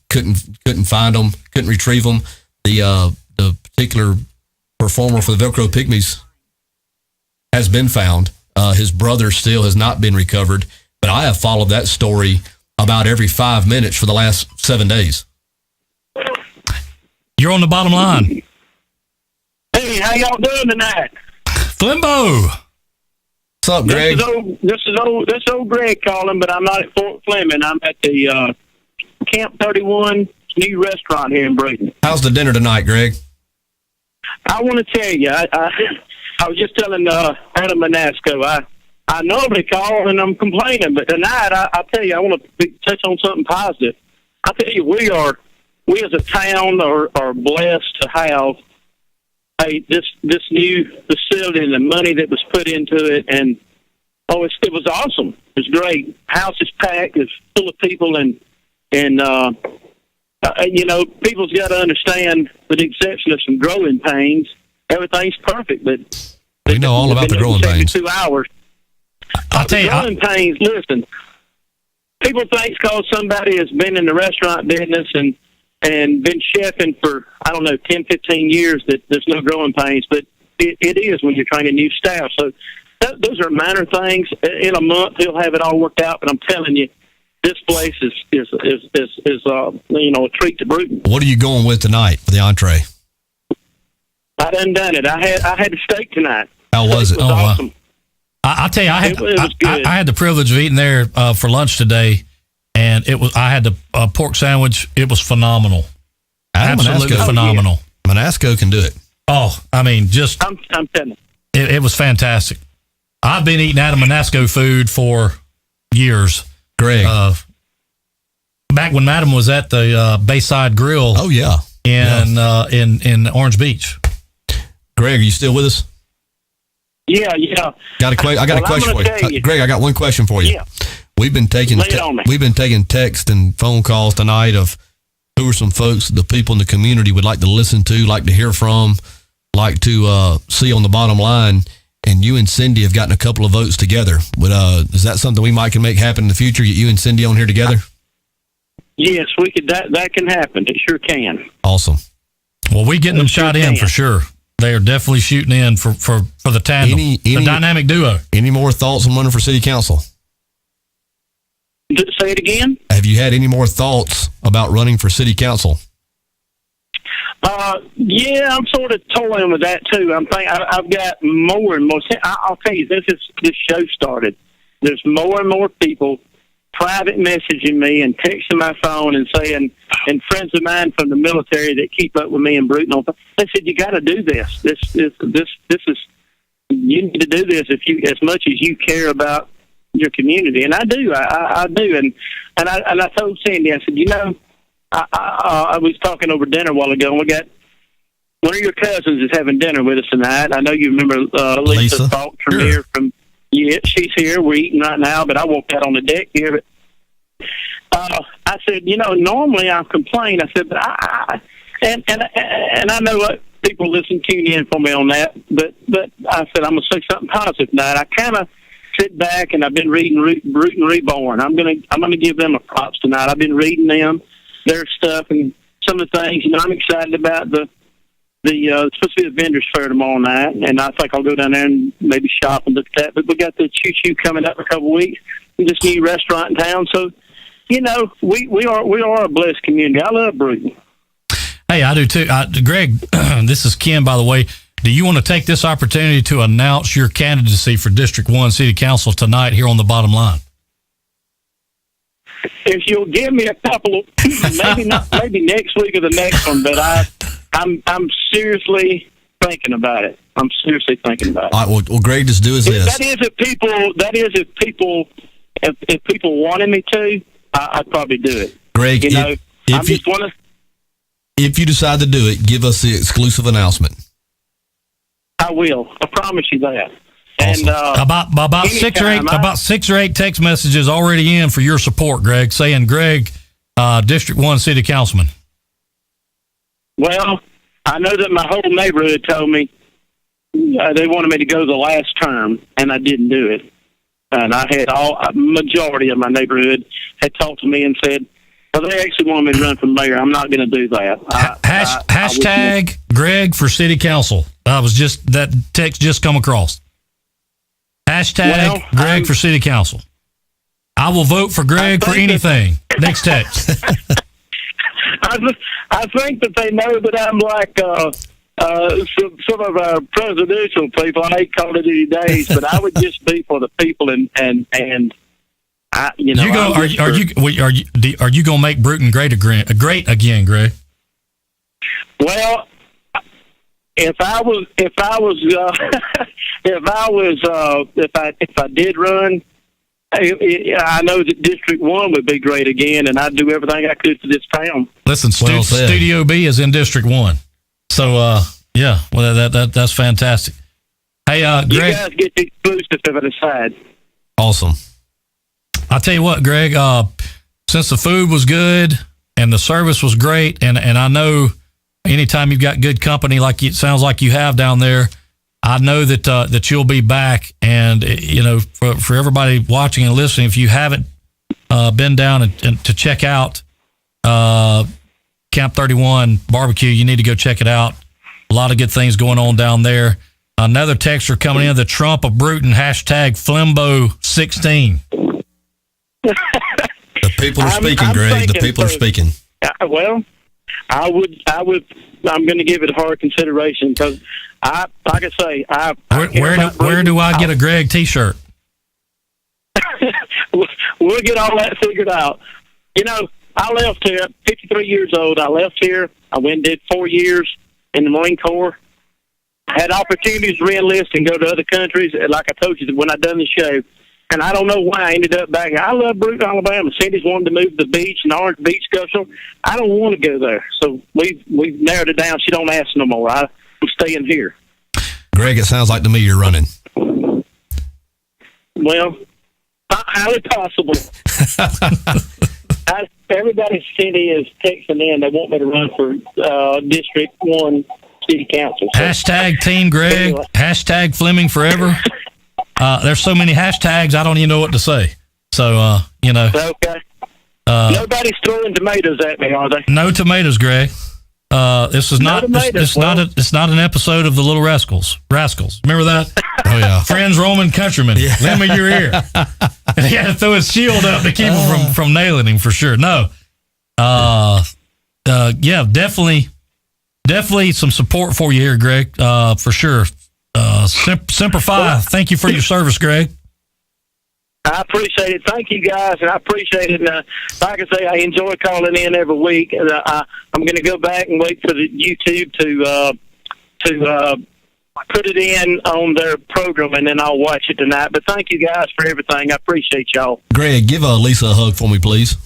B: Couldn't find them. Couldn't retrieve them. The particular performer for the Velcro Pygmies has been found. His brother still has not been recovered. But I have followed that story about every 5 minutes for the last 7 days.
C: You're on the bottom line.
D: Hey, how y'all doing tonight?
C: Flimbo.
B: What's up, Greg?
D: This is old Greg calling, but I'm not at Fort Fleming. I'm at the Camp 31 new restaurant here in Bruton.
B: How's the dinner tonight, Greg?
D: I want to tell you, I was just telling Adam Manasco, I normally call and I'm complaining, but tonight I tell you, I want to touch on something positive. I tell you, we as a town are blessed to have this new facility and the money that was put into it, and it was awesome. It was great. House is packed, it's full of people, and people's got to understand, with the exception of some growing pains, everything's perfect. But
B: we know all about the growing pains.
D: 2 hours.
C: I'll tell you,
D: growing pains. Listen, people think because somebody has been in the restaurant business and been chefing for, 10, 15 years that there's no growing pains, but it is when you're training new staff. So those are minor things. In a month, he'll have it all worked out, but I'm telling you, this place is a treat to Bruton.
B: What are you going with tonight for the entree?
D: I done it. I had a steak tonight.
B: How was it?
D: It was awesome.
C: I'll tell you,
D: I
C: had the privilege of eating there for lunch today, and I had the pork sandwich. It was phenomenal. Absolutely phenomenal.
B: Manasco can do it.
C: Oh, I mean, just
D: I'm telling you.
C: it was fantastic. I've been eating Adam Manasco food for years.
B: Greg.
C: Back when Adam was at the Bayside Grill.
B: Oh, yeah.
C: In Orange Beach.
B: Greg, are you still with us?
D: Yeah.
B: I got a question for you. Greg, I got one question for you.
D: Yeah.
B: We've been taking text and phone calls tonight of who are some folks the people in the community would like to listen to, like to hear from, like to see on the bottom line. And you and Cindy have gotten a couple of votes together. But is that something we might can make happen in the future? Get you and Cindy on here together?
D: Yes, we could. That can happen. It sure can.
B: Awesome.
C: Well, we getting them shot in for sure. They are definitely shooting in for the tandem, the dynamic duo.
B: Any more thoughts on running for city council?
D: Say it again.
B: Have you had any more thoughts about running for city council?
D: Yeah, I'm sort of toying with that too. I've got more and more. I'll tell you, this show started. There's more and more people private messaging me and texting my phone and saying, and friends of mine from the military that keep up with me and Bruton, they said, you got to do this. This is, you need to do this as much as you care about your community. And I do. I do. And I told Sandy, I said, I was talking over dinner a while ago, and we got one of your cousins is having dinner with us tonight. I know you remember Lisa Falk from here. She's here. We're eating right now, but I walked out on the deck here. But I said, normally I complain. I said, but and I know what people tune in for me on that. But I said I'm gonna say something positive tonight. I kind of sit back and I've been reading Bruton Reborn. I'm gonna give them a props tonight. I've been reading their stuff and some of the things. I'm excited about it's supposed to be the vendors fair tomorrow night, and I think I'll go down there and maybe shop and look at that. But we got the Choo Choo coming up in a couple of weeks, and this new restaurant in town. So, we are a blessed community. I love Bruton.
C: Hey, I do too. Greg, this is Ken, by the way. Do you want to take this opportunity to announce your candidacy for District 1 City Council tonight here on the bottom line?
D: If you'll give me a couple of, maybe next week or the next one, but I'm seriously thinking about it. I'm seriously thinking about it.
B: All right, well, Greg, just do as this.
D: That is if people wanted me to, I'd probably do it.
B: Greg, if you decide to do it, give us the exclusive announcement.
D: I will. I promise you that.
B: Awesome.
D: And
C: about 6 or 8 text messages already in for your support, Greg, saying Greg, District 1 City Councilman.
D: Well, I know that my whole neighborhood told me they wanted me to go the last term, and I didn't do it. And I had majority of my neighborhood had talked to me and said, well, they actually want me to run for mayor. I'm not going to do that.
C: Hashtag Greg for city council. That text just come across. Hashtag Greg for city council. I will vote for Greg for anything. Next text.
D: I think that they know that I'm like some of our presidential people. I hate calling it any days, but I would just be for the people and I, Are you going to make Bruton great again, Greg? Well, if I did run, I know that District 1 would be great again, and I'd do everything I could for this town.
C: Listen, Studio B is in District 1. So, that's fantastic. Hey, Greg.
D: You guys get the exclusive if I decide.
B: Awesome.
C: I'll tell you what, Greg, since the food was good and the service was great, and I know anytime you've got good company like it sounds like you have down there, I know that you'll be back. And, for everybody watching and listening, if you haven't been down and to check out Camp 31 Barbecue, you need to go check it out. A lot of good things going on down there. Another texter coming in, the Trump of Bruton, hashtag Flimbo16.
B: The people are speaking, Greg. The people are speaking.
D: Well, I would. I'm going to give it hard consideration because
C: where do I get a Greg T-shirt?
D: We'll get all that figured out. I left here at 53 years old. I left here. I went and did 4 years in the Marine Corps. had opportunities to re-enlist and go to other countries, like I told you when I done the show. And I don't know why I ended up back. I love Brewton, Alabama. Cindy's wanted to move to the beach and Orange Beach Coastal. I don't want to go there. So we've narrowed it down. She don't ask no more. I'm staying here.
B: Greg, it sounds like to me you're running.
D: Well, not highly possible. Everybody Cindy is texting in. They want me to run for District 1 City Council. So.
C: Hashtag Team Greg.
D: Anyway.
C: Hashtag Fleming forever. There's so many hashtags, I don't even know what to say. So,
D: Okay. Nobody's throwing tomatoes at me, are they?
C: No tomatoes, Greg. This is not.
D: Tomatoes,
C: It's not an episode of the Little Rascals. Remember that?
B: Oh yeah.
C: Friends, Roman countrymen. Yeah. Lend me your ear. And he had to throw his shield up to keep him from nailing him for sure. No. Yeah, definitely some support for you here, Greg. For sure. Semper Fi. Thank you for your service, Greg.
D: I appreciate it. Thank you, guys, and I appreciate it. And like I say, I enjoy calling in every week. And I'm going to go back and wait for the YouTube to put it in on their program, and then I'll watch it tonight. But thank you, guys, for everything. I appreciate y'all.
B: Greg, give Lisa a hug for me, please.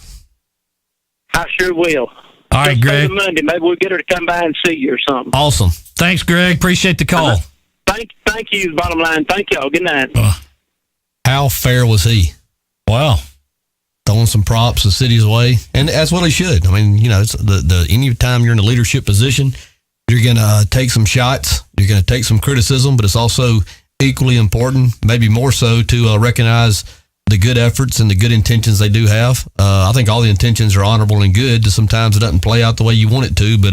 D: I sure will.
C: All right, Greg.
D: Monday, maybe we'll get her to come by and see you or something.
B: Awesome.
C: Thanks, Greg. Appreciate the call.
D: Thank you, bottom line. Thank y'all. Good night.
B: How fair was he?
C: Wow.
B: Throwing some props the city's way, and as well he should. I mean, it's the any time you're in a leadership position, you're going to take some shots, you're going to take some criticism, but it's also equally important, maybe more so, to recognize the good efforts and the good intentions they do have. I think all the intentions are honorable and good. Sometimes it doesn't play out the way you want it to, but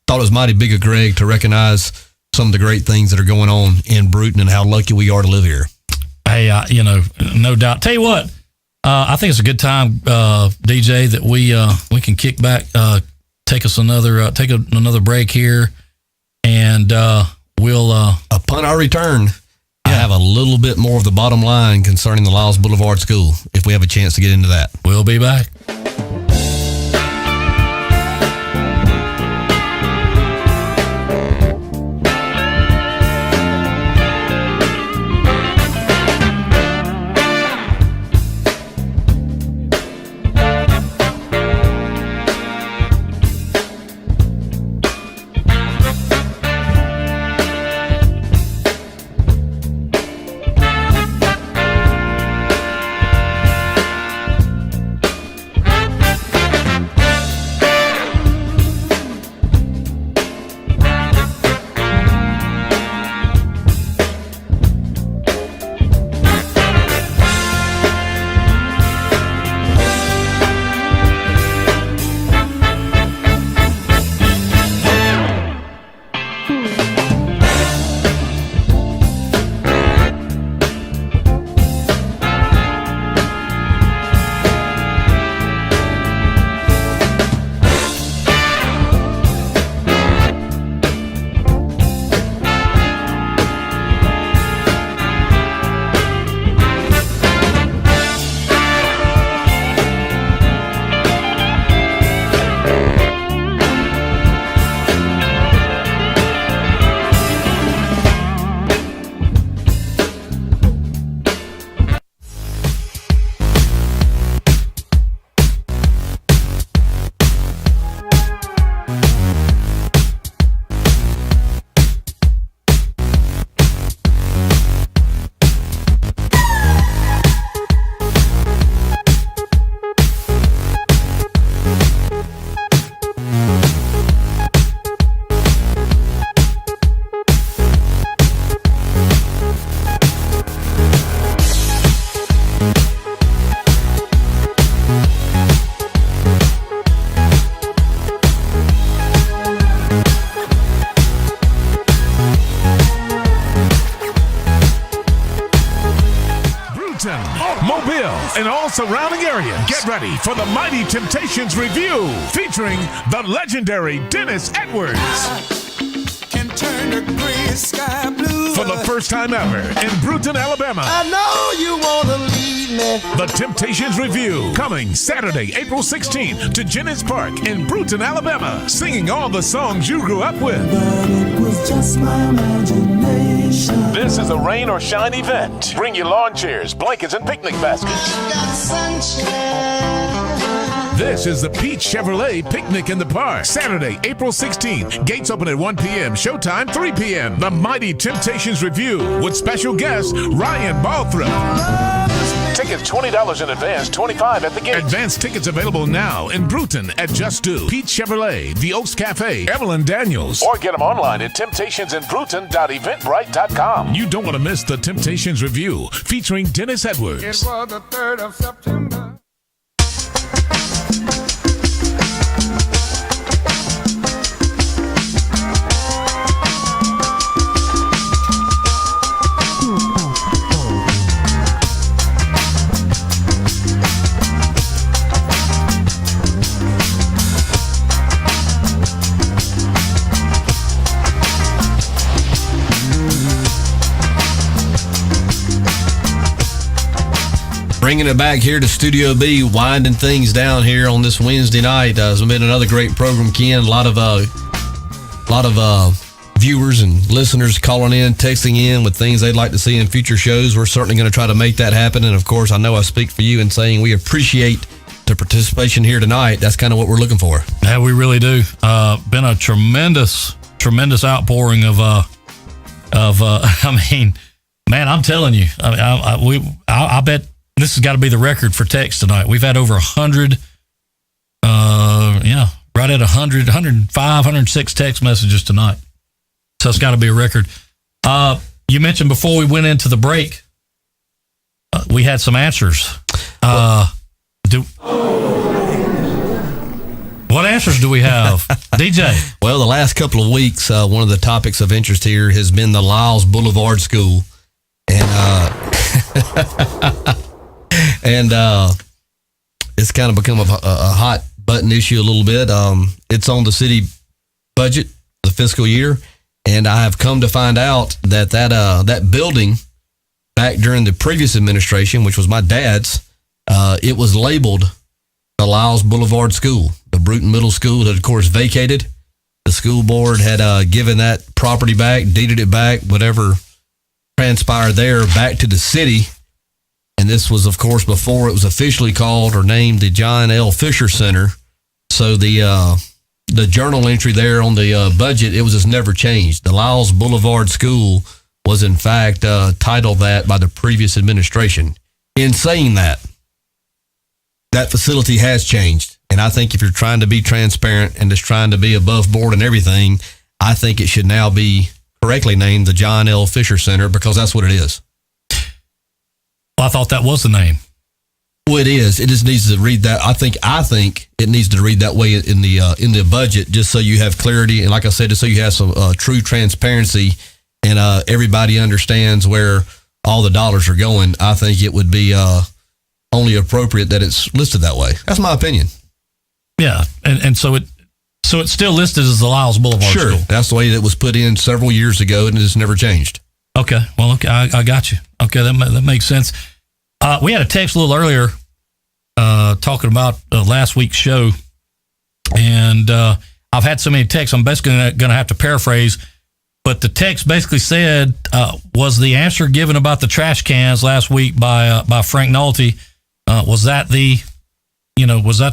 B: thought it was mighty big of Greg to recognize some of the great things that are going on in Brewton and how lucky we are to live here.
C: Hey, no doubt. Tell you what, I think it's a good time, DJ, that we can kick back, take another break here, and we'll
B: upon our return. I have a little bit more of the bottom line concerning the Lyles Boulevard School, if we have a chance to get into that.
C: We'll be back.
E: and all surrounding areas. Get ready for the Mighty Temptations review featuring the legendary Dennis Edwards.
F: I can turn in the gray sky blue.
E: For the first time ever in Brewton, Alabama.
F: I know you wanna leave me.
E: The Temptations Review, coming Saturday, April 16th to Jennings Park in Brewton, Alabama. Singing all the songs you grew up with.
F: But it was just my imagination.
E: This is a rain or shine event. Bring your lawn chairs, blankets, and picnic baskets. This is the Peach Chevrolet Picnic in the Park. Saturday, April 16th. Gates open at 1 p.m. Showtime 3 p.m. The Mighty Temptations Review with special guest Ryan Balthrop. Tickets $20 in advance, $25 at the gate. Advance tickets available now in Brewton at Just Do, Peach Chevrolet, The Oaks Cafe, Evelyn Daniels, or get them online at temptationsinbrewton.eventbrite.com. You don't want to miss the Temptations Review featuring Dennis Edwards.
F: It was the 3rd of September.
B: Bringing it back here to Studio B, winding things down here on this Wednesday night. It's been another great program, Ken. A lot of viewers and listeners calling in, texting in with things they'd like to see in future shows. We're certainly going to try to make that happen. And of course, I know I speak for you in saying we appreciate the participation here tonight. That's kind of what we're looking for.
C: Yeah, we really do. Been a tremendous outpouring of I mean, man, I'm telling you, I bet this has got to be the record for text tonight. We've had over 100, right at 100, 105, 106 text messages tonight. So it's got to be a record. You mentioned before we went into the break, we had some answers. What answers do we have, DJ?
B: Well, the last couple of weeks, one of the topics of interest here has been the Lyles Boulevard School. And it's kind of become a hot button issue a little bit. It's on the city budget, the fiscal year, and I have come to find out that building back during the previous administration, which was my dad's, it was labeled the Lyles Boulevard School. The Brewton Middle School had, of course, vacated. The school board had given that property back, deeded it back, whatever transpired there, back to the city. And this was, of course, before it was officially called or named the John L. Fisher Center. So the journal entry there on the budget, it was just never changed. The Lyles Boulevard School was, in fact, titled that by the previous administration. In saying that facility has changed. And I think if you're trying to be transparent and just trying to be above board and everything, I think it should now be correctly named the John L. Fisher Center, because that's what it is.
C: Well, I thought that was the name.
B: Well, it is. It just needs to read that. I think it needs to read that way in the budget, just so you have clarity. And like I said, just so you have some true transparency and everybody understands where all the dollars are going. I think it would be only appropriate that it's listed that way. That's my opinion.
C: Yeah, and so it's still listed as the Lyles Boulevard School.
B: Sure, that's the way it was put in several years ago, and it's never changed.
C: Okay, well, okay, I got you. Okay, that makes sense. We had a text a little earlier talking about last week's show, and I've had so many texts, I'm basically going to have to paraphrase, but the text basically said, was the answer given about the trash cans last week by Frank Nolte, was that the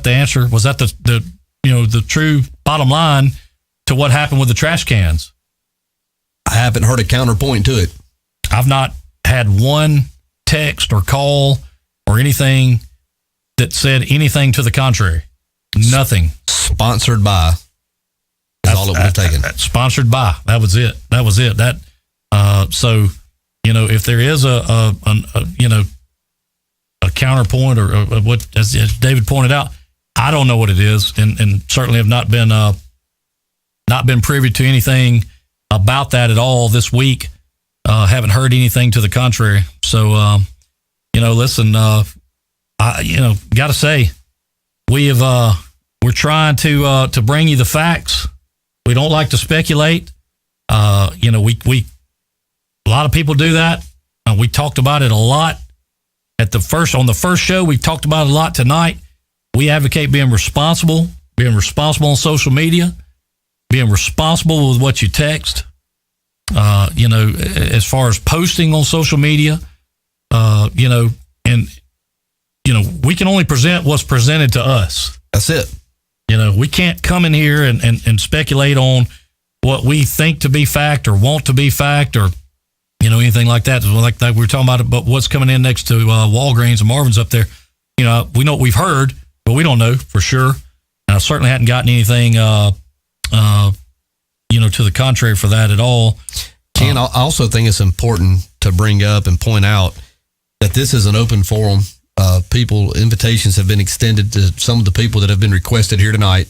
C: answer? Was that the true bottom line to what happened with the trash cans?
B: I haven't heard a counterpoint to it.
C: I've not had one text or call or anything that said anything to the contrary. Nothing.
B: Sponsored by. That's all it would have taken.
C: Sponsored by. That was it. So, if there is a counterpoint or what, as David pointed out, I don't know what it is, and certainly have not been privy to anything about that at all this week. Haven't heard anything to the contrary. So, listen, got to say, we're trying to bring you the facts. We don't like to speculate. We a lot of people do that. We talked about it a lot on the first show. We talked about it a lot tonight. We advocate being responsible on social media, being responsible with what you text. As far as posting on social media, we can only present what's presented to us.
B: That's it.
C: We can't come in here and speculate on what we think to be fact or want to be fact or, anything like that. Like that we were talking about, but what's coming in next to Walgreens and Marvin's up there. We know what we've heard, but we don't know for sure. And I certainly hadn't gotten anything, to the contrary for that at all.
B: Ken, I also think it's important to bring up and point out that this is an open forum. Invitations have been extended to some of the people that have been requested here tonight.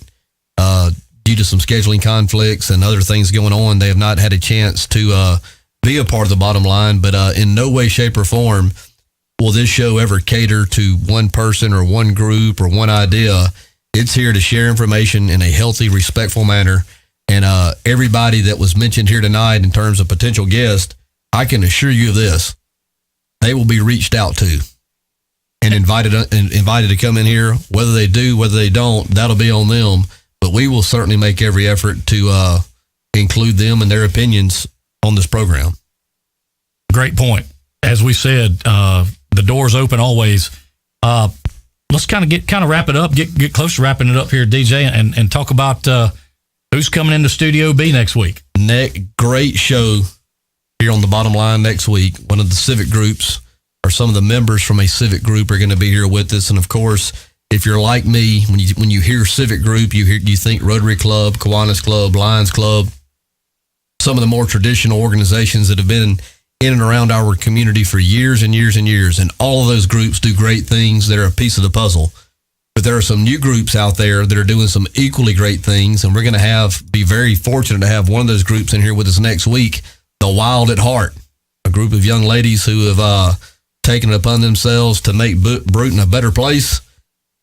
B: Due to some scheduling conflicts and other things going on, they have not had a chance to be a part of the bottom line, but in no way, shape, or form will this show ever cater to one person or one group or one idea. It's here to share information in a healthy, respectful manner. And everybody that was mentioned here tonight in terms of potential guests, I can assure you of this. They will be reached out to and invited to come in here. Whether they do, whether they don't, that'll be on them. But we will certainly make every effort to include them and their opinions on this program.
C: Great point. As we said, the door's open always. Let's kind of wrap it up, get close to wrapping it up here, DJ, and talk about who's coming into Studio B next week.
B: Great show here on the bottom line next week. One of the civic groups or some of the members from a civic group are going to be here with us. And of course, if you're like me, when you hear civic group, you think Rotary Club, Kiwanis Club, Lions Club, some of the more traditional organizations that have been in and around our community for years and years and years. And all of those groups do great things. They're a piece of the puzzle. But there are some new groups out there that are doing some equally great things. And we're going to be very fortunate to have one of those groups in here with us next week, the Wild at Heart, a group of young ladies who have taken it upon themselves to make Bruton a better place,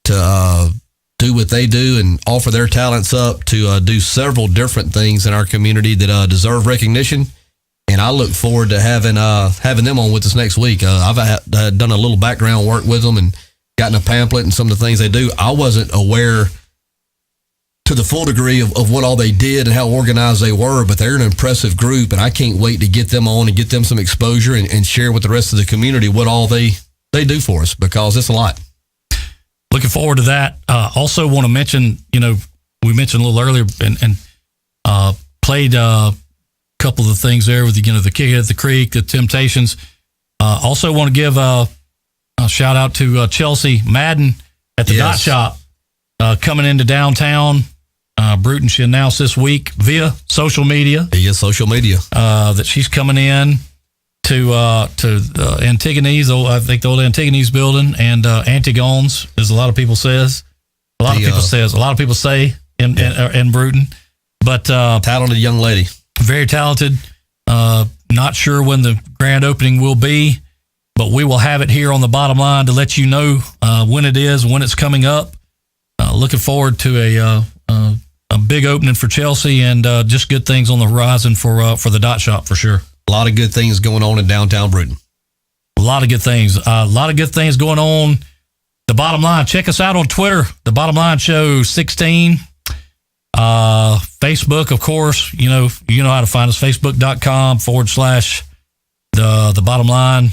B: to do what they do and offer their talents up to do several different things in our community that deserve recognition. And I look forward to having them on with us next week. I've done a little background work with them and gotten a pamphlet and some of the things they do. I wasn't aware to the full degree of what all they did and how organized they were, but they're an impressive group, and I can't wait to get them on and get them some exposure and share with the rest of the community what all they do for us, because it's a lot.
C: Looking forward to that. Also want to mention, we mentioned a little earlier and played a couple of the things there with, the Kick at the Creek, the Temptations. Also want to give a shout out to Chelsea Madden at the Dot Shop coming into downtown. Bruton, she announced this week via social media. That she's coming in to Antigone's, I think the old Antigone's building, and Antigone's, as a lot of people say in Bruton. But
B: talented young lady.
C: Very talented. Not sure when the grand opening will be, but we will have it here on the bottom line to let you know when it is, when it's coming up. Looking forward to a big opening for Chelsea and just good things on the horizon for the Dot Shop for sure.
B: A lot of good things going on in downtown Bruton.
C: A lot of good things. A lot of good things going on. The Bottom Line. Check us out on Twitter. The Bottom Line Show 16. Facebook, of course. You know how to find us. Facebook.com/the Bottom Line.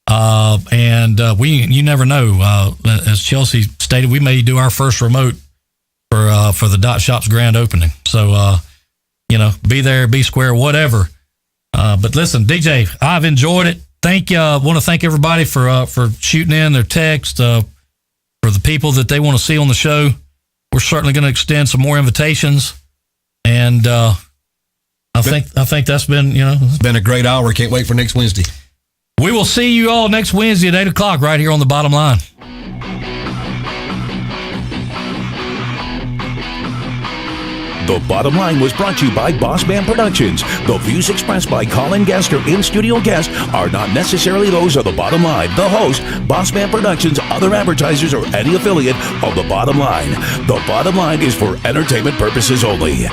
C: And you never know. As Chelsea stated, we may do our first remote for the Dot Shop's grand opening. So, be there, be square, whatever. But listen, DJ, I've enjoyed it. Want to thank everybody for shooting in their text, for the people that they want to see on the show. We're certainly going to extend some more invitations. And, I think that's been,
B: It's been a great hour. Can't wait for next Wednesday.
C: We will see you all next Wednesday at 8 o'clock right here on The Bottom Line.
A: The Bottom Line was brought to you by Bossman Productions. The views expressed by call-in guests or in-studio guests are not necessarily those of The Bottom Line, the host, Bossman Productions, other advertisers, or any affiliate of The Bottom Line. The Bottom Line is for entertainment purposes only.